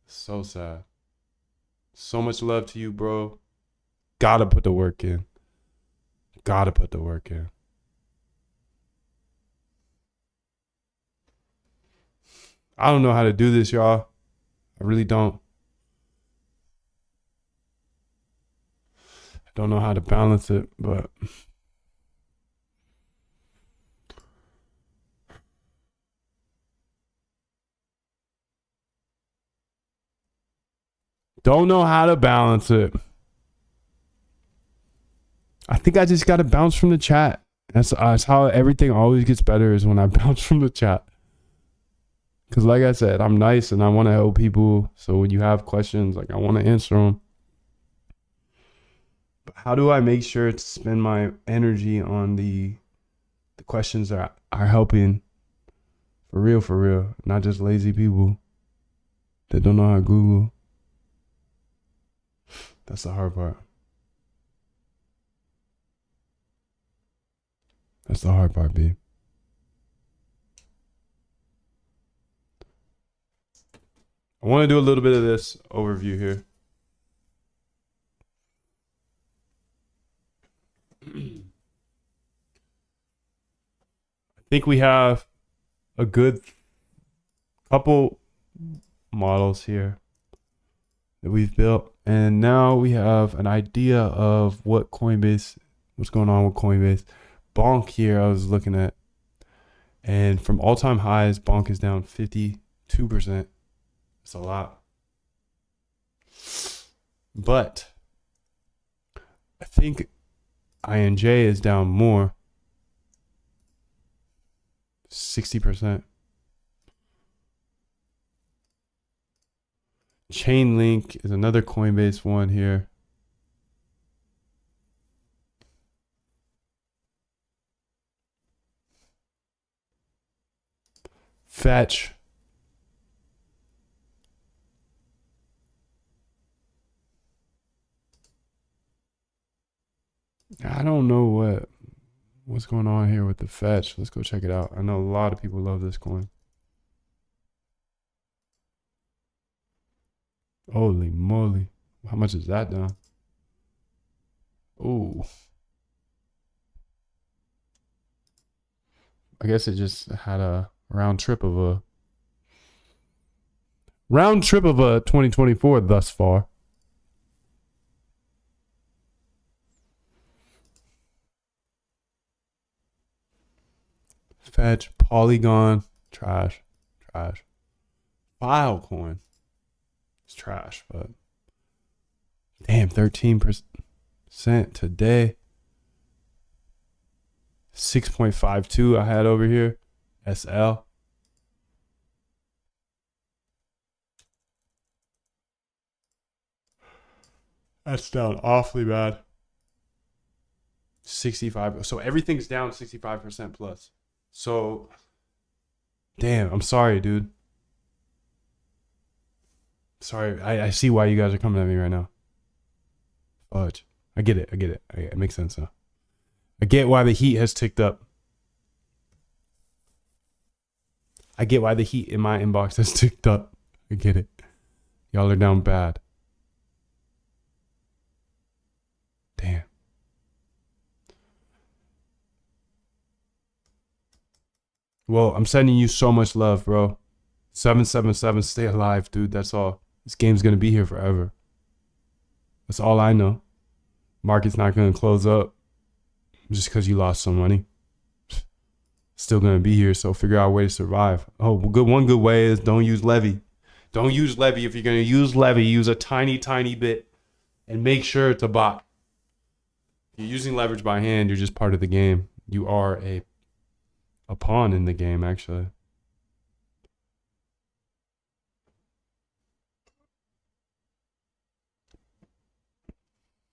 So sad. So much love to you, bro. Gotta put the work in. Gotta put the work in. I don't know how to do this, y'all. I really don't. I don't know how to balance it, but don't know how to balance it. I think I just got to bounce from the chat. That's how everything always gets better, is when I bounce from the chat. Because like I said, I'm nice and I want to help people. So when you have questions, like, I want to answer them. But how do I make sure to spend my energy on the questions that are helping for real, not just lazy people that don't know how to Google? That's the hard part. That's the hard part, B. I want to do a little bit of this overview here. I think we have a good couple models here that we've built, and now we have an idea of what's going on with Coinbase. Bonk here I was looking at, and from all-time highs, Bonk is down 52%. It's a lot. But I think INJ is down more, 60%. Chainlink is another Coinbase one here. Fetch. I don't know what's going on here with the fetch. Let's go check it out. I know a lot of people love this coin. Holy moly. How much is that down? Ooh. I guess it just had a round trip of a 2024 thus far. Fetch, Polygon, trash. Filecoin, it's trash, but damn, 13% today. 6.52 I had over here. SL. That's down awfully bad. 65. So everything's down 65% plus. So, damn, I'm sorry, dude. Sorry, I see why you guys are coming at me right now. Fudge. I get it. It makes sense now. I get why the heat has ticked up. I get why the heat in my inbox has ticked up. I get it. Y'all are down bad. Damn. Well, I'm sending you so much love, bro. 777, stay alive, dude. That's all. This game's gonna be here forever. That's all I know. Market's not gonna close up just because you lost some money. Still gonna be here, so figure out a way to survive. Oh, one good way is don't use levy. Don't use levy. If you're gonna use levy, use a tiny bit and make sure it's a bot. If you're using leverage by hand, you're just part of the game. You are a pawn in the game, actually.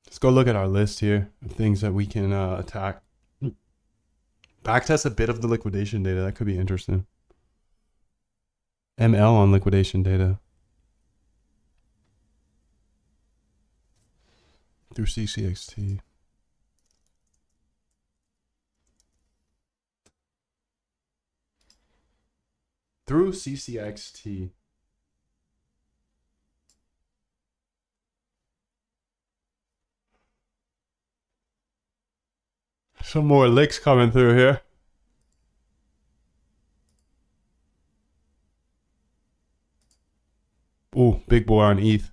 Let's go look at our list here of things that we can attack. Backtest a bit of the liquidation data. That could be interesting. ML on liquidation data. Through CCXT. Through CCXT. Some more licks coming through here. Ooh, big boy on ETH.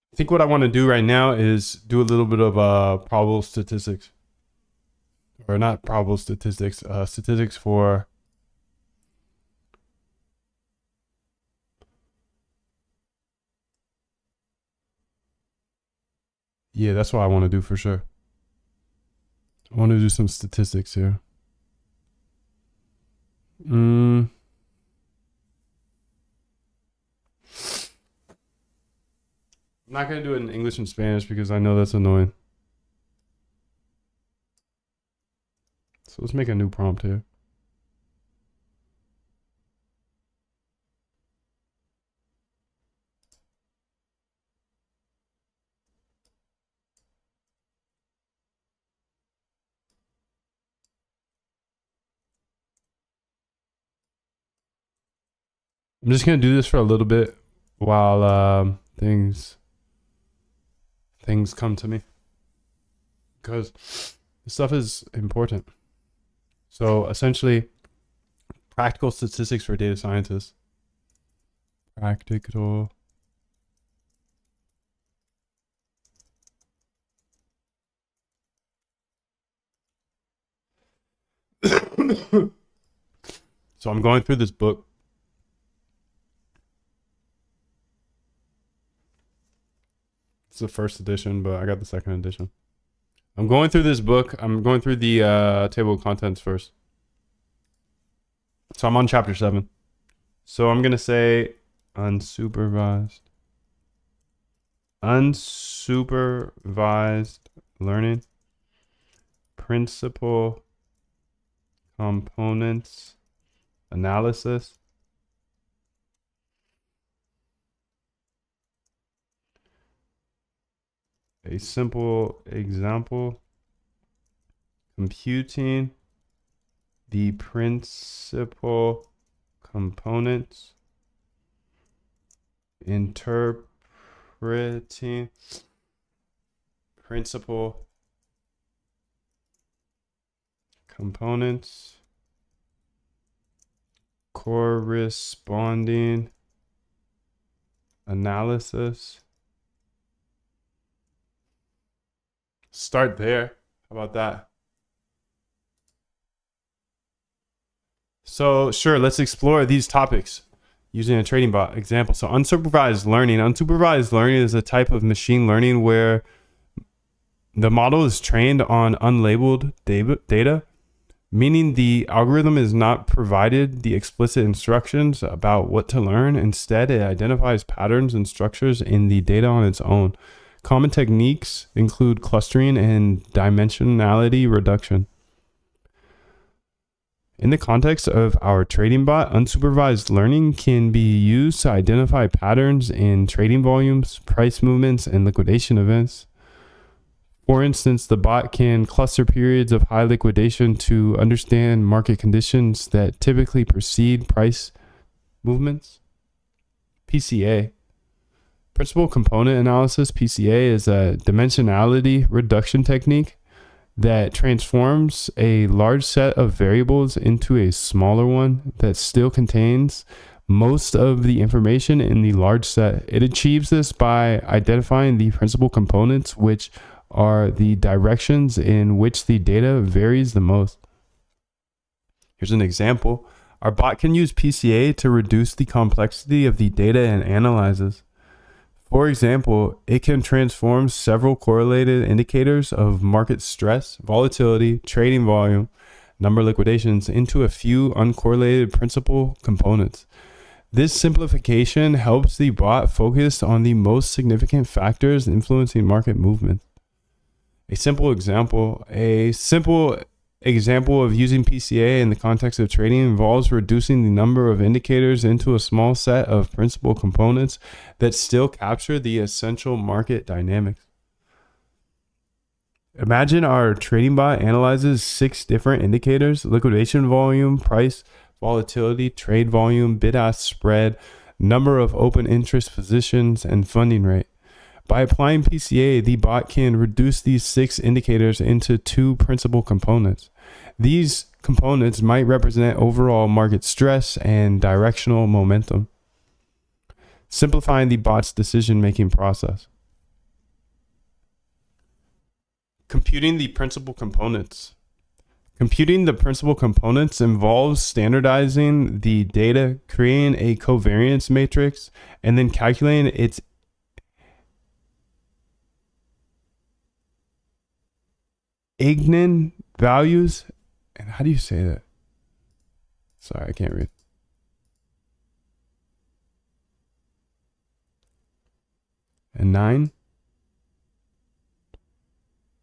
I think what I want to do right now is do a little bit of probable statistics. Or not probable statistics, statistics for yeah, that's what I want to do for sure. I want to do some statistics here. I'm not going to do it in English and Spanish because I know that's annoying. So let's make a new prompt here. I'm just going to do this for a little bit while things come to me. Because this stuff is important. So essentially, practical statistics for data scientists. Practical. So I'm going through this book. It's the first edition, but I got the second edition. I'm going through this book. I'm going through the table of contents first. So I'm on chapter 7. So I'm going to say unsupervised. Unsupervised learning. Principal components analysis. A simple example. Computing the principal components. Interpreting principal components. Corresponding analysis. Start there. How about that? So sure, let's explore these topics using a trading bot example. So unsupervised learning. Unsupervised learning is a type of machine learning where the model is trained on unlabeled data, meaning the algorithm is not provided the explicit instructions about what to learn. Instead, it identifies patterns and structures in the data on its own. Common techniques include clustering and dimensionality reduction. In the context of our trading bot, unsupervised learning can be used to identify patterns in trading volumes, price movements, and liquidation events. For instance, the bot can cluster periods of high liquidation to understand market conditions that typically precede price movements. PCA. Principal component analysis, PCA, is a dimensionality reduction technique that transforms a large set of variables into a smaller one that still contains most of the information in the large set. It achieves this by identifying the principal components, which are the directions in which the data varies the most. Here's an example. Our bot can use PCA to reduce the complexity of the data it analyzes. For example, it can transform several correlated indicators of market stress, volatility, trading volume, number of liquidations into a few uncorrelated principal components. This simplification helps the bot focus on the most significant factors influencing market movement. A simple example of using PCA in the context of trading involves reducing the number of indicators into a small set of principal components that still capture the essential market dynamics. Imagine our trading bot analyzes 6 different indicators: liquidation volume, price, volatility, trade volume, bid-ask spread, number of open interest positions, and funding rate. By applying PCA, the bot can reduce these 6 indicators into 2 principal components. These components might represent overall market stress and directional momentum, simplifying the bot's decision-making process. Computing the principal components. Computing the principal components involves standardizing the data, creating a covariance matrix, and then calculating its eigenvalues. And how do you say that? Sorry, I can't read. And 9.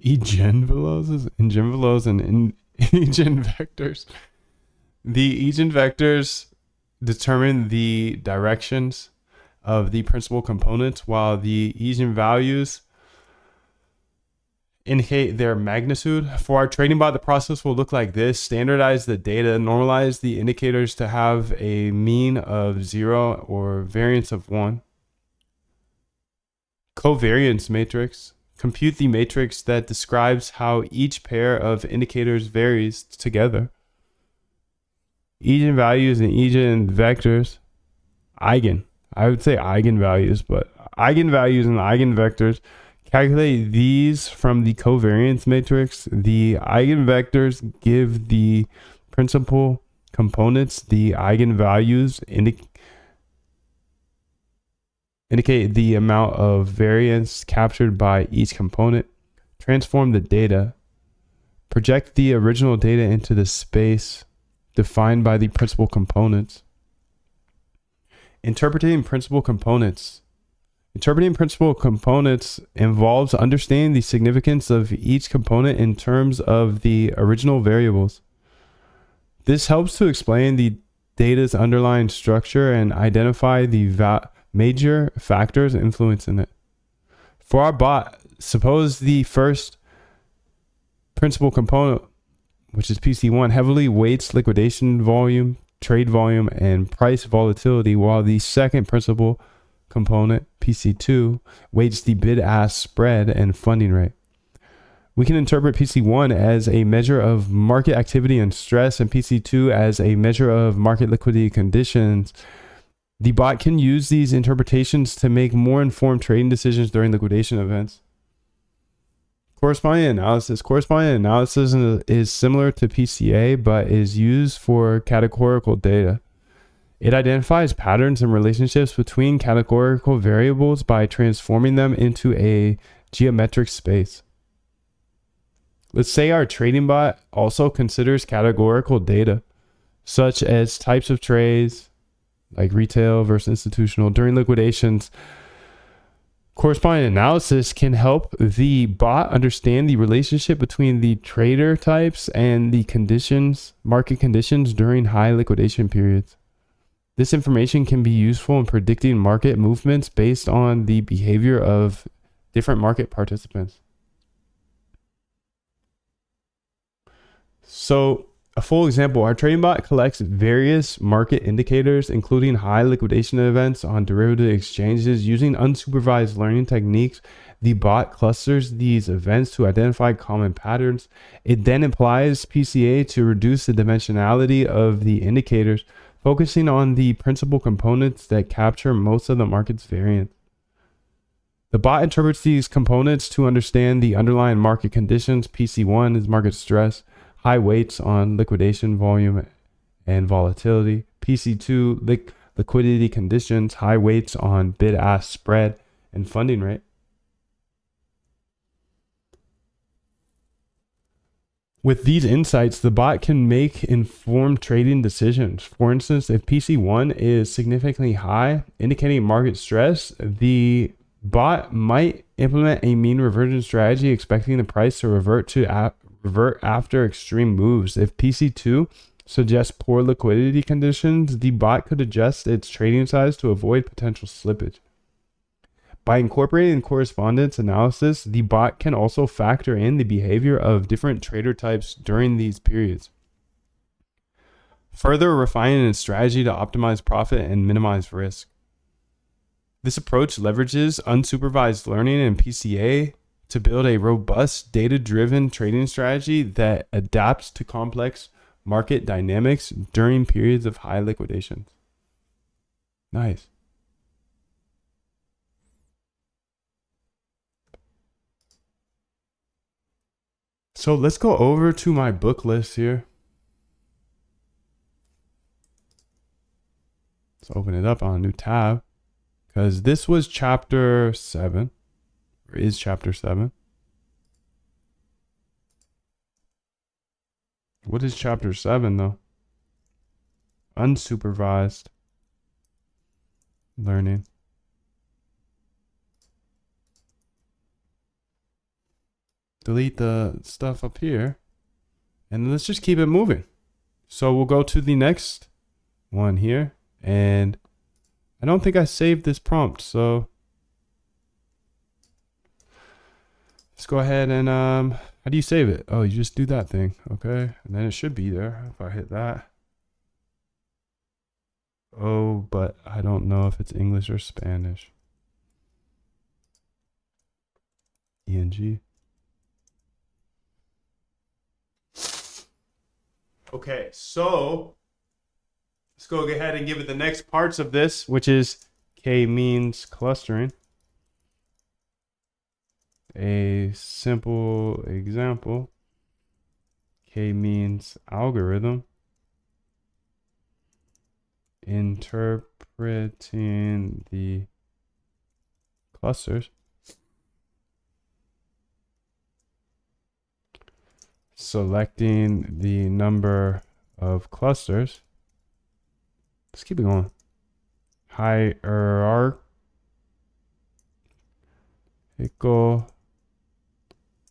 Eigenvalues and eigenvectors. The eigenvectors determine the directions of the principal components, while the eigenvalues indicate their magnitude. For our trading bot, the process will look like this: standardize the data, normalize the indicators to have a mean of 0 or variance of 1. Covariance matrix. Compute the matrix that describes how each pair of indicators varies together. Eigenvalues and eigenvectors. I would say eigenvalues, but eigenvalues and eigenvectors. Calculate these from the covariance matrix. The eigenvectors give the principal components, the eigenvalues indicate the amount of variance captured by each component. Transform the data. Project the original data into the space defined by the principal components. Interpreting principal components. Interpreting principal components involves understanding the significance of each component in terms of the original variables. This helps to explain the data's underlying structure and identify the major factors influencing it. For our bot, suppose the first principal component, which is PC1, heavily weights liquidation volume, trade volume, and price volatility, while the second principal component, PC2, weights the bid-ask spread and funding rate. We can interpret PC1 as a measure of market activity and stress, and PC2 as a measure of market liquidity conditions. The bot can use these interpretations to make more informed trading decisions during liquidation events. Corresponding analysis. Corresponding analysis is similar to PCA, but is used for categorical data. It identifies patterns and relationships between categorical variables by transforming them into a geometric space. Let's say our trading bot also considers categorical data, such as types of trades, like retail versus institutional, during liquidations. Corresponding analysis can help the bot understand the relationship between the trader types and the conditions, market conditions during high liquidation periods. This information can be useful in predicting market movements based on the behavior of different market participants. So, a full example, our trading bot collects various market indicators, including high liquidation events on derivative exchanges. Using unsupervised learning techniques, the bot clusters these events to identify common patterns. It then applies PCA to reduce the dimensionality of the indicators, focusing on the principal components that capture most of the market's variance. The bot interprets these components to understand the underlying market conditions. PC1 is market stress, high weights on liquidation volume and volatility. PC2, liquidity conditions, high weights on bid-ask spread and funding rate. With these insights, the bot can make informed trading decisions. For instance, if PC1 is significantly high, indicating market stress, the bot might implement a mean reversion strategy, expecting the price to revert after extreme moves. If PC2 suggests poor liquidity conditions, the bot could adjust its trading size to avoid potential slippage. By incorporating correspondence analysis, the bot can also factor in the behavior of different trader types during these periods, further refining its strategy to optimize profit and minimize risk. This approach leverages unsupervised learning and PCA to build a robust, data-driven trading strategy that adapts to complex market dynamics during periods of high liquidations. Nice. So let's go over to my book list here. Let's open it up on a new tab, because this was chapter 7, or is chapter 7. What is chapter 7 though? Unsupervised learning. Delete the stuff up here, and let's just keep it moving. So we'll go to the next one here, and I don't think I saved this prompt, so let's go ahead and how do you save it? Oh, you just do that thing, okay, and then it should be there if I hit that. Oh, but I don't know if it's English or Spanish. ENG. Okay, so let's go ahead and give it the next parts of this, which is k-means clustering. A simple example, k-means algorithm. interpreting the clusters, selecting the number of clusters. Let's keep it going. Hierarchical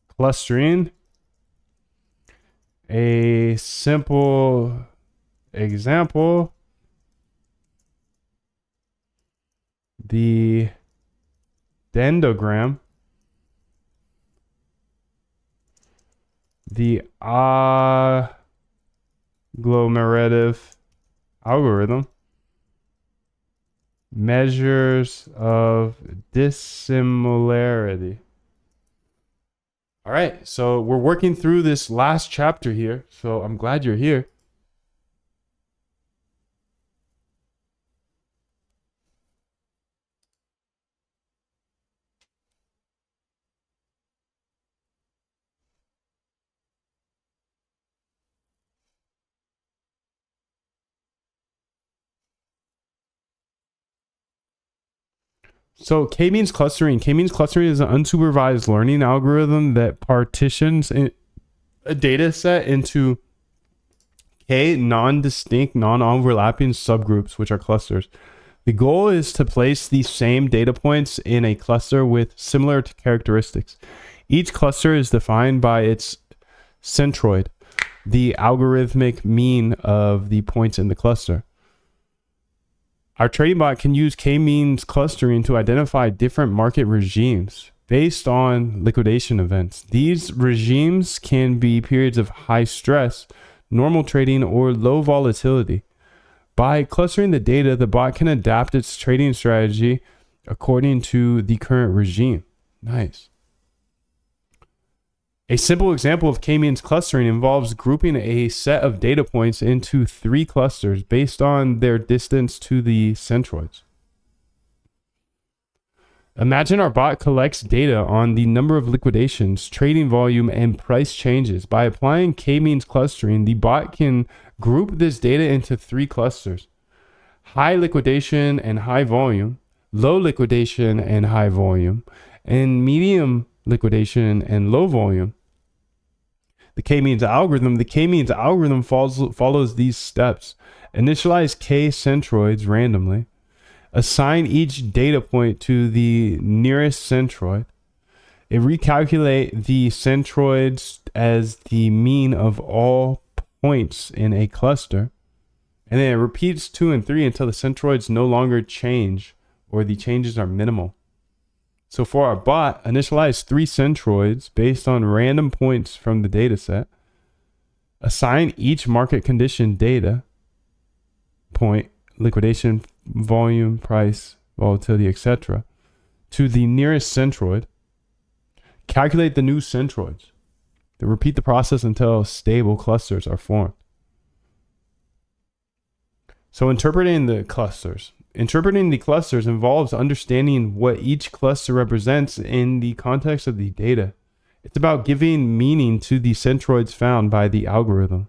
clustering. A simple example, the dendrogram, the agglomerative algorithm, measures of dissimilarity. All right, so we're working through this last chapter here, so I'm glad you're here. So K-means clustering. K-means clustering is an unsupervised learning algorithm that partitions a data set into K non-distinct, non-overlapping subgroups, which are clusters. The goal is to place the same data points in a cluster with similar characteristics. Each cluster is defined by its centroid, the algorithmic mean of the points in the cluster. Our trading bot can use K-means clustering to identify different market regimes based on liquidation events. These regimes can be periods of high stress, normal trading, or low volatility. By clustering the data, the bot can adapt its trading strategy according to the current regime. Nice. A simple example of K-means clustering involves grouping a set of data points into 3 clusters based on their distance to the centroids. Imagine our bot collects data on the number of liquidations, trading volume, and price changes. By applying K-means clustering, the bot can group this data into 3 clusters: high liquidation and high volume, low liquidation and high volume, and medium liquidation and low volume. The K-means algorithm follows these steps. Initialize K centroids randomly. Assign each data point to the nearest centroid. Recalculate the centroids as the mean of all points in a cluster. And then it repeats 2 and 3 until the centroids no longer change or the changes are minimal. So for our bot, initialize 3 centroids based on random points from the data set. Assign each market condition data point, liquidation, volume, price, volatility, etc., to the nearest centroid. Calculate the new centroids. Then repeat the process until stable clusters are formed. So interpreting the clusters. Interpreting the clusters involves understanding what each cluster represents in the context of the data. It's about giving meaning to the centroids found by the algorithm.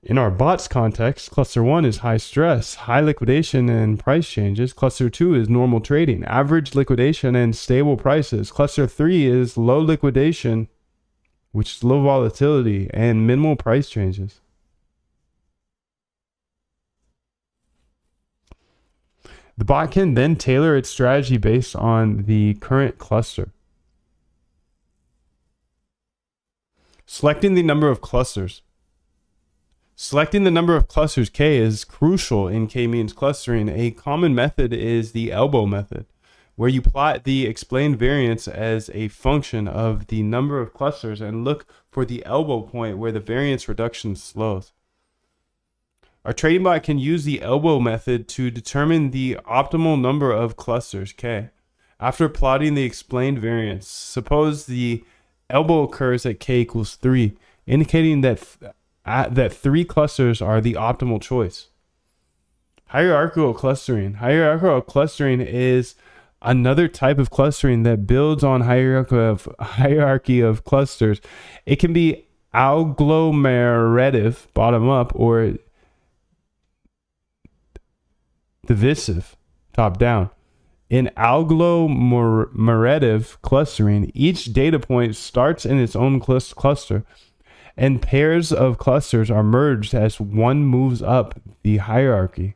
In our bot's context, cluster 1 is high stress, high liquidation and price changes. Cluster 2 is normal trading, average liquidation and stable prices. Cluster 3 is low liquidation, which is low volatility and minimal price changes. The bot can then tailor its strategy based on the current cluster. Selecting the number of clusters. Selecting the number of clusters K is crucial in K-means clustering. A common method is the elbow method, where you plot the explained variance as a function of the number of clusters and look for the elbow point where the variance reduction slows. Our trading bot can use the elbow method to determine the optimal number of clusters K. After plotting the explained variance, suppose the elbow occurs at K equals 3, indicating that 3 clusters are the optimal choice. Hierarchical clustering. Hierarchical clustering is another type of clustering that builds on hierarchy of clusters. It can be agglomerative, bottom up, or divisive, top down. In agglomerative clustering, each data point starts in its own cluster, and pairs of clusters are merged as one moves up the hierarchy.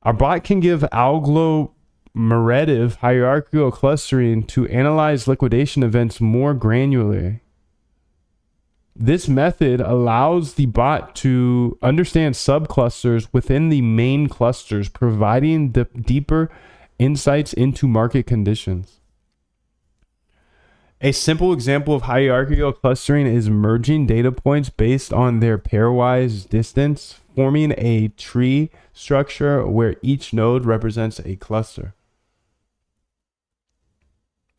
Our bot can give agglomerative hierarchical clustering to analyze liquidation events more granularly. This method allows the bot to understand subclusters within the main clusters, providing the deeper insights into market conditions. A simple example of hierarchical clustering is merging data points based on their pairwise distance, forming a tree structure where each node represents a cluster.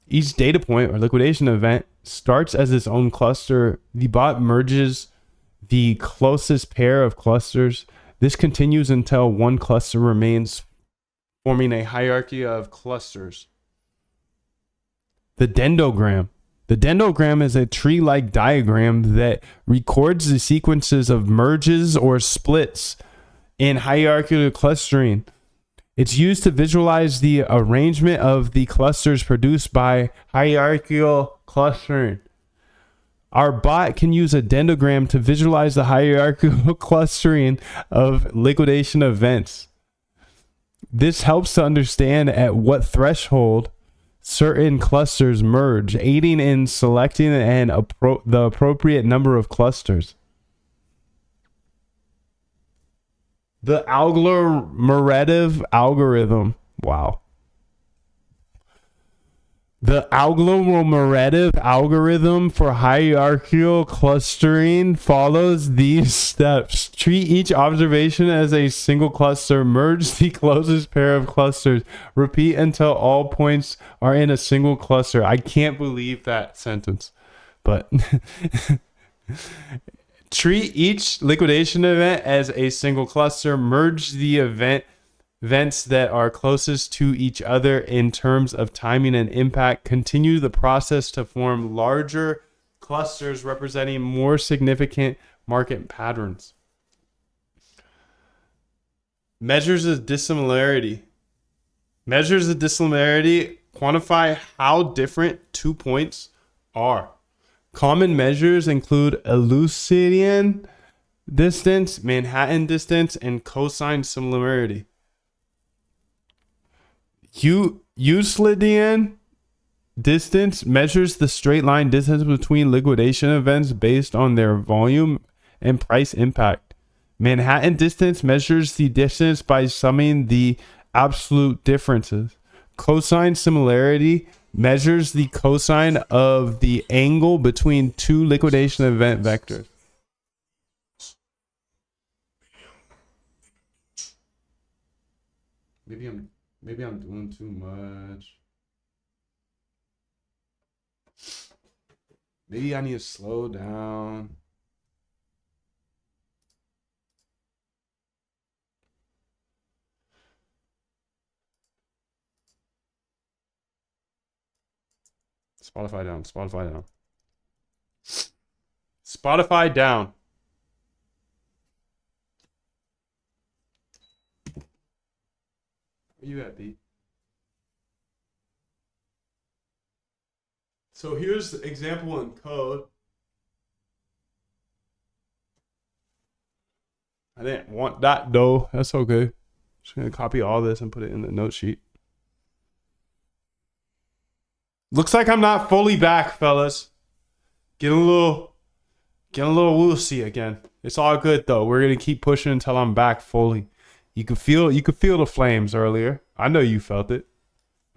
Each data point or liquidation event starts as its own cluster. The bot merges the closest pair of clusters. This continues until one cluster remains, forming a hierarchy of clusters. The dendrogram. The dendrogram is a tree-like diagram that records the sequences of merges or splits in hierarchical clustering. It's used to visualize the arrangement of the clusters produced by hierarchical clustering. Our bot can use a dendrogram to visualize the hierarchical clustering of liquidation events. This helps to understand at what threshold certain clusters merge, aiding in selecting the appropriate number of clusters. The agglomerative algorithm. Wow. The agglomerative algorithm for hierarchical clustering follows these steps. Treat each observation as a single cluster. Merge the closest pair of clusters. Repeat until all points are in a single cluster. I can't believe that sentence, but treat each liquidation event as a single cluster. Merge the events that are closest to each other in terms of timing and impact. Continue the process to form larger clusters representing more significant market patterns. Measures of dissimilarity. Measures of dissimilarity quantify how different 2 points are. Common measures include Euclidean distance, Manhattan distance, and cosine similarity. Euclidean distance measures the straight line distance between liquidation events based on their volume and price impact. Manhattan distance measures the distance by summing the absolute differences. Cosine similarity measures the cosine of the angle between two liquidation event vectors. Maybe I'm doing too much. Maybe I need to slow down. Spotify down. Spotify down. Spotify down. Where you at, B? So here's the example in code. I didn't want that though. That's okay. Just gonna copy all this and put it in the note sheet. Looks like I'm not fully back, fellas. Getting a little woozy again. It's all good though. We're gonna keep pushing until I'm back fully. You could feel the flames earlier. I know you felt it.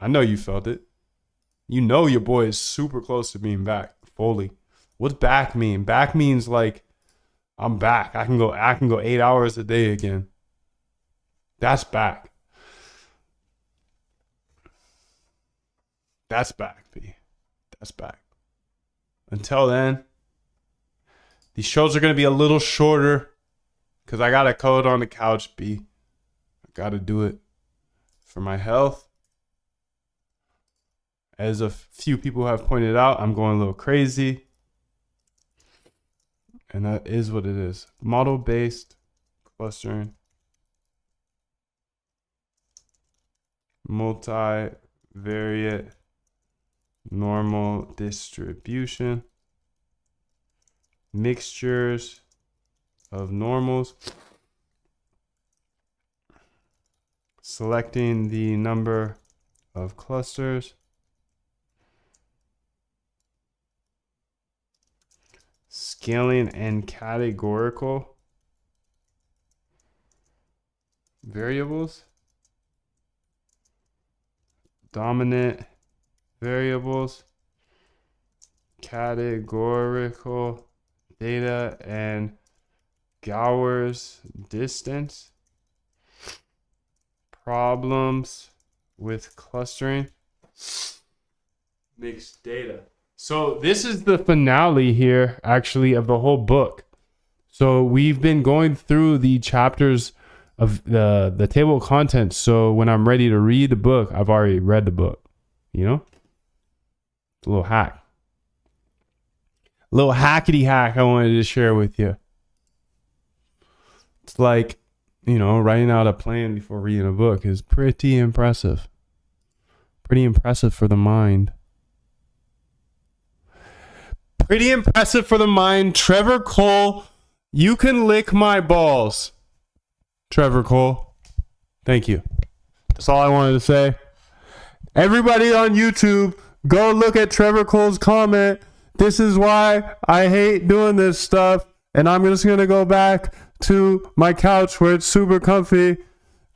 You know your boy is super close to being back fully. What's back mean? Back means like I'm back. I can go 8 hours a day again. That's back. That's back, B. That's back. Until then, these shows are going to be a little shorter because I got a code on the couch, B. I got to do it for my health. As a few people have pointed out, I'm going a little crazy. And that is what it is. Model-based clustering. multivariate normal distribution, mixtures of normals, selecting the number of clusters, scaling and categorical variables, dominant variables, categorical data, and Gowers distance, problems with clustering, mixed data. So this is the finale here, actually, of the whole book. So we've been going through the chapters of the table of contents. So when I'm ready to read the book, I've already read the book. You know? It's a little hack. A little hackety hack I wanted to share with you. It's like, you know, writing out a plan before reading a book is pretty impressive. Pretty impressive for the mind. Pretty impressive for the mind. Trevor Cole, you can lick my balls. Trevor Cole, thank you. That's all I wanted to say. Everybody on YouTube, go look at Trevor Cole's comment. This is why I hate doing this stuff. And I'm just going to go back to my couch where it's super comfy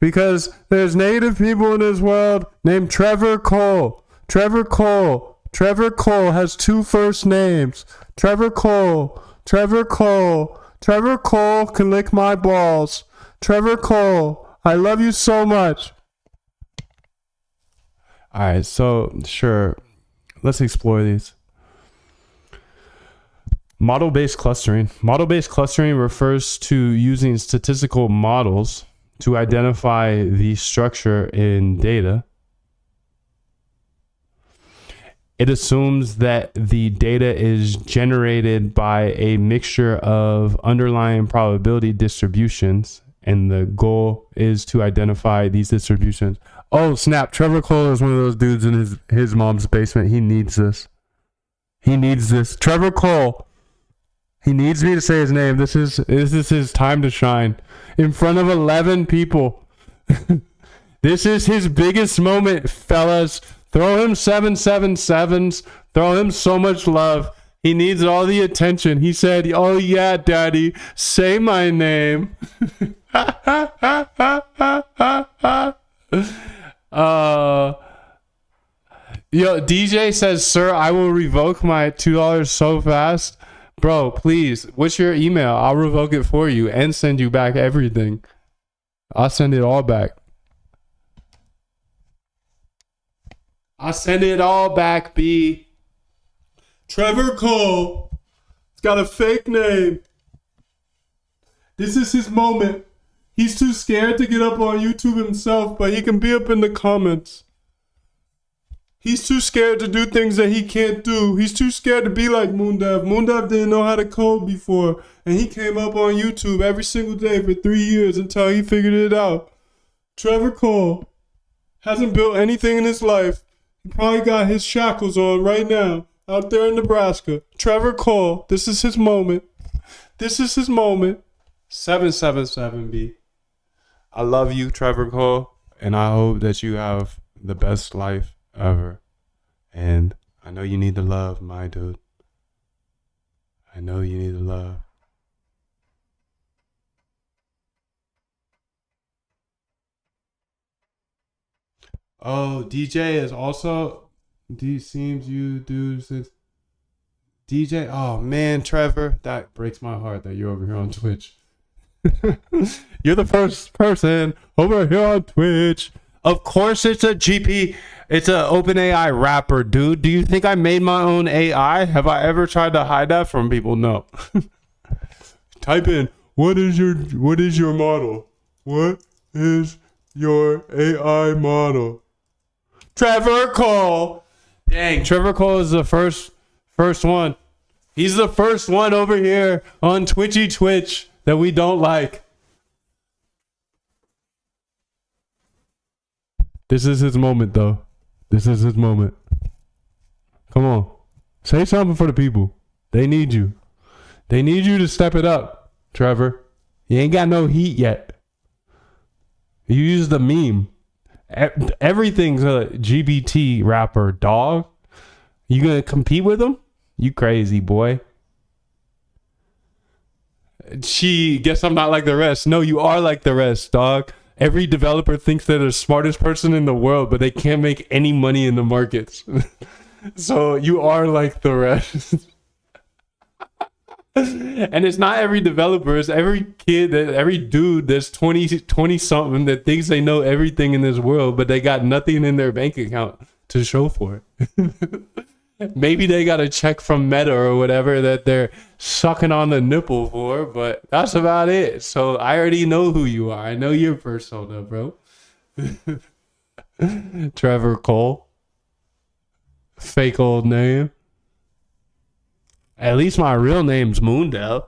because there's negative people in this world named Trevor Cole. Trevor Cole. Trevor Cole has two first names. Trevor Cole. Trevor Cole. Trevor Cole can lick my balls. Trevor Cole, I love you so much. All right, so sure, let's explore these. Model-based clustering. Model-based clustering refers to using statistical models to identify the structure in data. It assumes that the data is generated by a mixture of underlying probability distributions, and the goal is to identify these distributions. Oh, snap. Trevor Cole is one of those dudes in his mom's basement. He needs this. He needs this. Trevor Cole. He needs me to say his name. This is his time to shine. In front of 11 people. This is his biggest moment, fellas. Throw him 777s. Throw him so much love. He needs all the attention. He said, oh yeah, daddy, say my name. Yo, DJ says, sir, I will revoke my $2 so fast. Bro, please, what's your email? I'll revoke it for you and send you back everything. I'll send it all back. I'll send it all back, B. Trevor Cole. He's got a fake name. This is his moment. He's too scared to get up on YouTube himself, but he can be up in the comments. He's too scared to do things that he can't do. He's too scared to be like Moondev. Moondev didn't know how to code before, and he came up on YouTube every single day for 3 years until he figured it out. Trevor Cole hasn't built anything in his life. He probably got his shackles on right now out there in Nebraska. Trevor Cole, this is his moment. This is his moment. 777B. I love you, Trevor Cole, and I hope that you have the best life ever. And I know you need the love, my dude. I know you need the love. Oh, DJ is also seems you do since DJ. Oh man, Trevor, that breaks my heart that you're over here on Twitch. You're the first person over here on Twitch. Of course it's a GP. It's an OpenAI rapper, dude. Do you think I made my own AI? Have I ever tried to hide that from people? No. Type in, what is your model? What is your AI model? Trevor Cole. Dang, Trevor Cole is the first one. He's the first one over here on Twitch that we don't like. This is his moment, though. This is his moment. Come on. Say something for the people. They need you. They need you to step it up, Trevor. You ain't got no heat yet. You use the meme. Everything's a GBT rapper, dog. You gonna compete with him? You crazy, boy. She guess I'm not like the rest. No, you are like the rest, dog. Every developer thinks they're the smartest person in the world, but they can't make any money in the markets. So you are like the rest. And it's not every developer, it's every kid, every dude that's 20 something that thinks they know everything in this world, but they got nothing in their bank account to show for it. Maybe they got a check from Meta or whatever that they're sucking on the nipple for, but that's about it. So I already know who you are. I know your persona, bro. Trevor Cole. Fake old name. At least my real name's Moondell.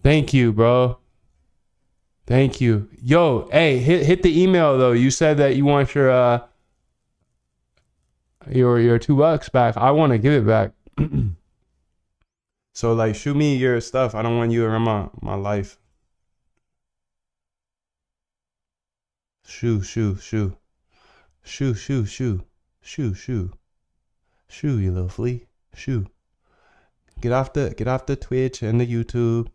Thank you, bro. Thank you. Yo, hey, hit the email though. You said that you want your $2 back. I want to give it back. So like, shoot me your stuff. I don't want you around my life. Shoo, you little flea. Shoo. Get off the Twitch and the YouTube.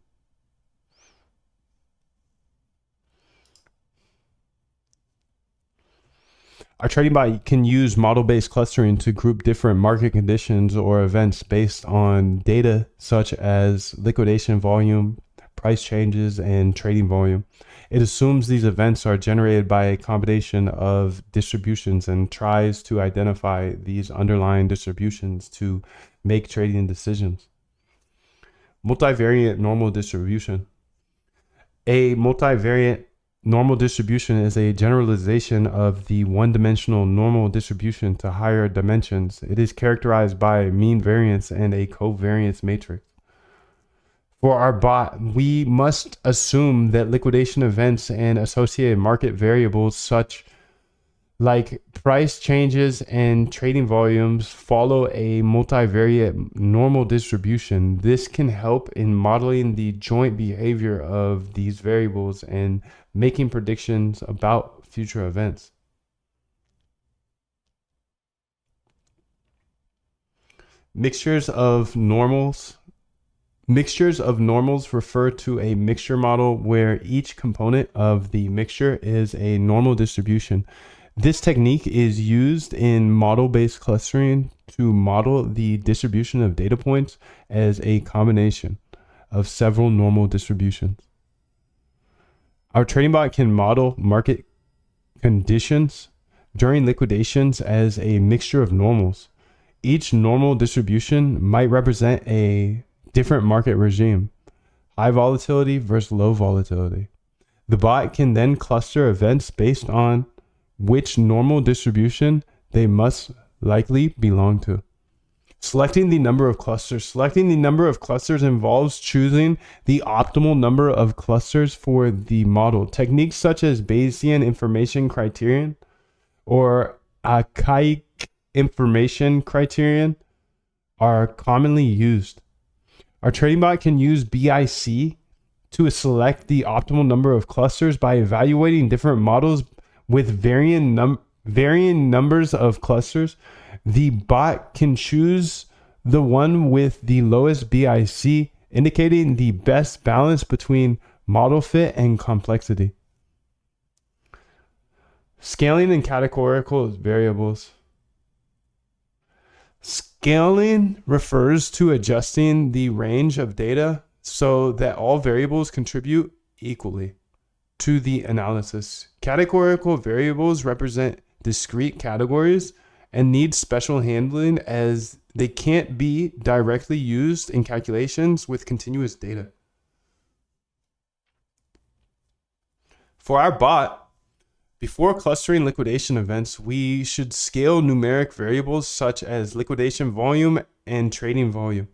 Our trading bot can use model-based clustering to group different market conditions or events based on data such as liquidation volume, price changes, and trading volume. It assumes these events are generated by a combination of distributions and tries to identify these underlying distributions to make trading decisions. Multivariate normal distribution. A multivariate normal distribution is a generalization of the one-dimensional normal distribution to higher dimensions. It is characterized by mean variance and a covariance matrix. For our bot, we must assume that liquidation events and associated market variables such like price changes and trading volumes follow a multivariate normal distribution. This can help in modeling the joint behavior of these variables and making predictions about future events. Mixtures of normals refer to a mixture model where each component of the mixture is a normal distribution. This technique is used in model-based clustering to model the distribution of data points as a combination of several normal distributions. Our trading bot can model market conditions during liquidations as a mixture of normals. Each normal distribution might represent a different market regime, high volatility versus low volatility. The bot can then cluster events based on which normal distribution they must likely belong to. Selecting the number of clusters. Selecting the number of clusters involves choosing the optimal number of clusters for the model. Techniques such as Bayesian information criterion or archaic information criterion are commonly used. Our trading bot can use BIC to select the optimal number of clusters by evaluating different models with varying numbers of clusters. The bot can choose the one with the lowest BIC, indicating the best balance between model fit and complexity. Scaling and categorical variables. Scaling refers to adjusting the range of data so that all variables contribute equally to the analysis. Categorical variables represent discrete categories and need special handling as they can't be directly used in calculations with continuous data. For our bot, before clustering liquidation events, we should scale numeric variables such as liquidation volume and trading volume.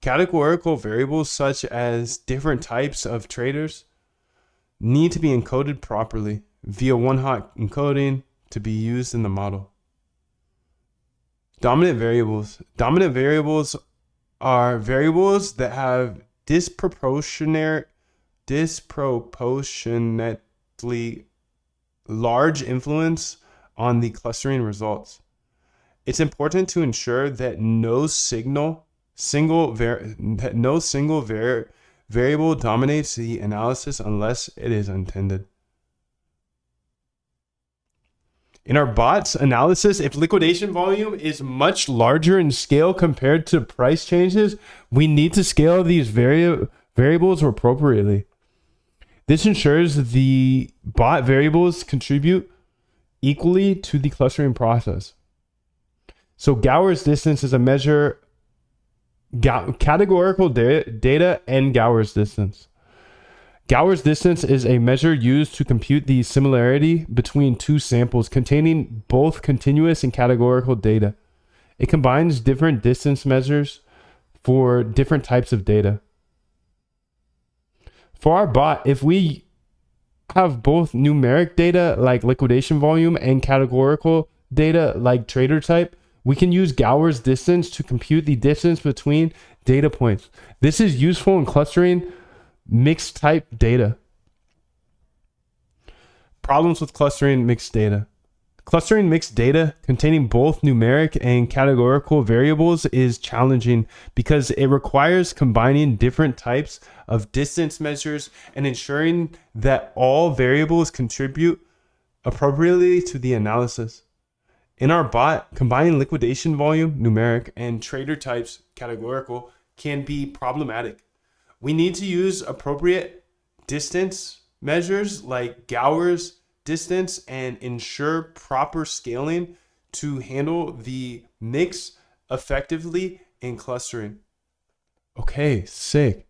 Categorical variables such as different types of traders need to be encoded properly. via one-hot encoding to be used in the model. Dominant variables. Dominant variables are variables that have disproportionately large influence on the clustering results. It's important to ensure that no single variable dominates the analysis unless it is intended. In our bots analysis, if liquidation volume is much larger in scale compared to price changes, we need to scale these variables appropriately. This ensures the bot variables contribute equally to the clustering process. So Gowers distance is a measure categorical data and Gowers distance. Gowers distance is a measure used to compute the similarity between two samples containing both continuous and categorical data. It combines different distance measures for different types of data. For our bot, if we have both numeric data like liquidation volume and categorical data like trader type, we can use Gowers distance to compute the distance between data points. This is useful in clustering mixed type data. Problems with clustering mixed data. Clustering mixed data containing both numeric and categorical variables is challenging because it requires combining different types of distance measures and ensuring that all variables contribute appropriately to the analysis. In our bot, combining liquidation volume, numeric, and trader types, categorical, can be problematic. We need to use appropriate distance measures like Gowers distance and ensure proper scaling to handle the mix effectively in clustering. Okay, sick.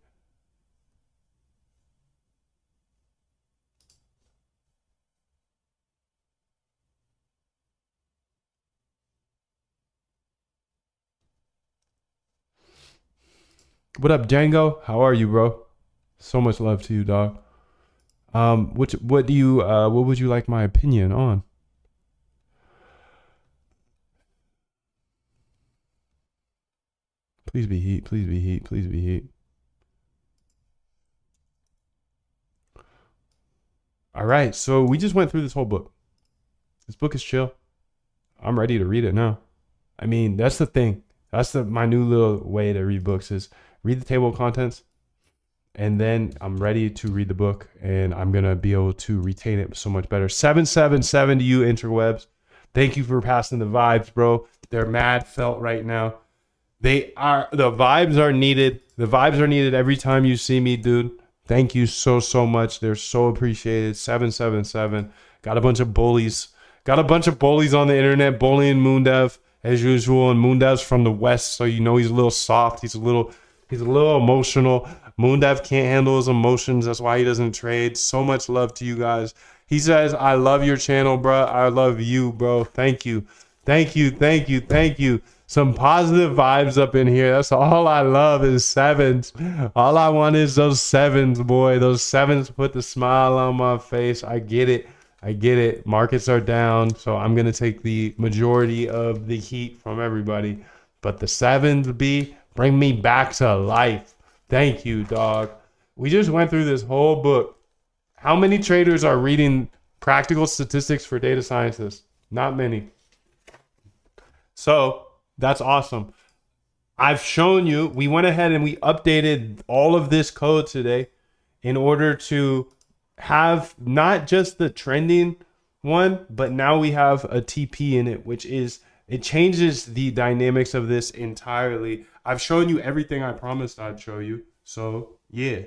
What up, Django? How are you, bro? So much love to you, dog. What would you like my opinion on? Please be heat, please be heat, please be heat. All right, so we just went through this whole book. This book is chill. I'm ready to read it now. I mean, that's the thing. That's my new little way to read books is read the table of contents, and then I'm ready to read the book, and I'm going to be able to retain it so much better. 777 to you, interwebs. Thank you for passing the vibes, bro. They're mad felt right now. The vibes are needed. The vibes are needed every time you see me, dude. Thank you so much. They're so appreciated. 777. Got a bunch of bullies. Got a bunch of bullies on the internet bullying Moondev as usual, and Moondev's from the West, so you know he's a little soft. He's a little emotional. Moondev can't handle his emotions. That's why he doesn't trade. So much love to you guys. He says, I love your channel, bro. I love you, bro. Thank you. Thank you. Thank you. Thank you. Some positive vibes up in here. That's all I love is sevens. All I want is those sevens, boy. Those sevens put the smile on my face. I get it. I get it. Markets are down, so I'm going to take the majority of the heat from everybody. But the sevens, B, bring me back to life. Thank you, dog. We just went through this whole book. How many traders are reading practical statistics for data scientists? Not many. So that's awesome. I've shown you, we went ahead and we updated all of this code today in order to have not just the trending one, but now we have a TP in it, which is, it changes the dynamics of this entirely. I've shown you everything I promised I'd show you. So yeah.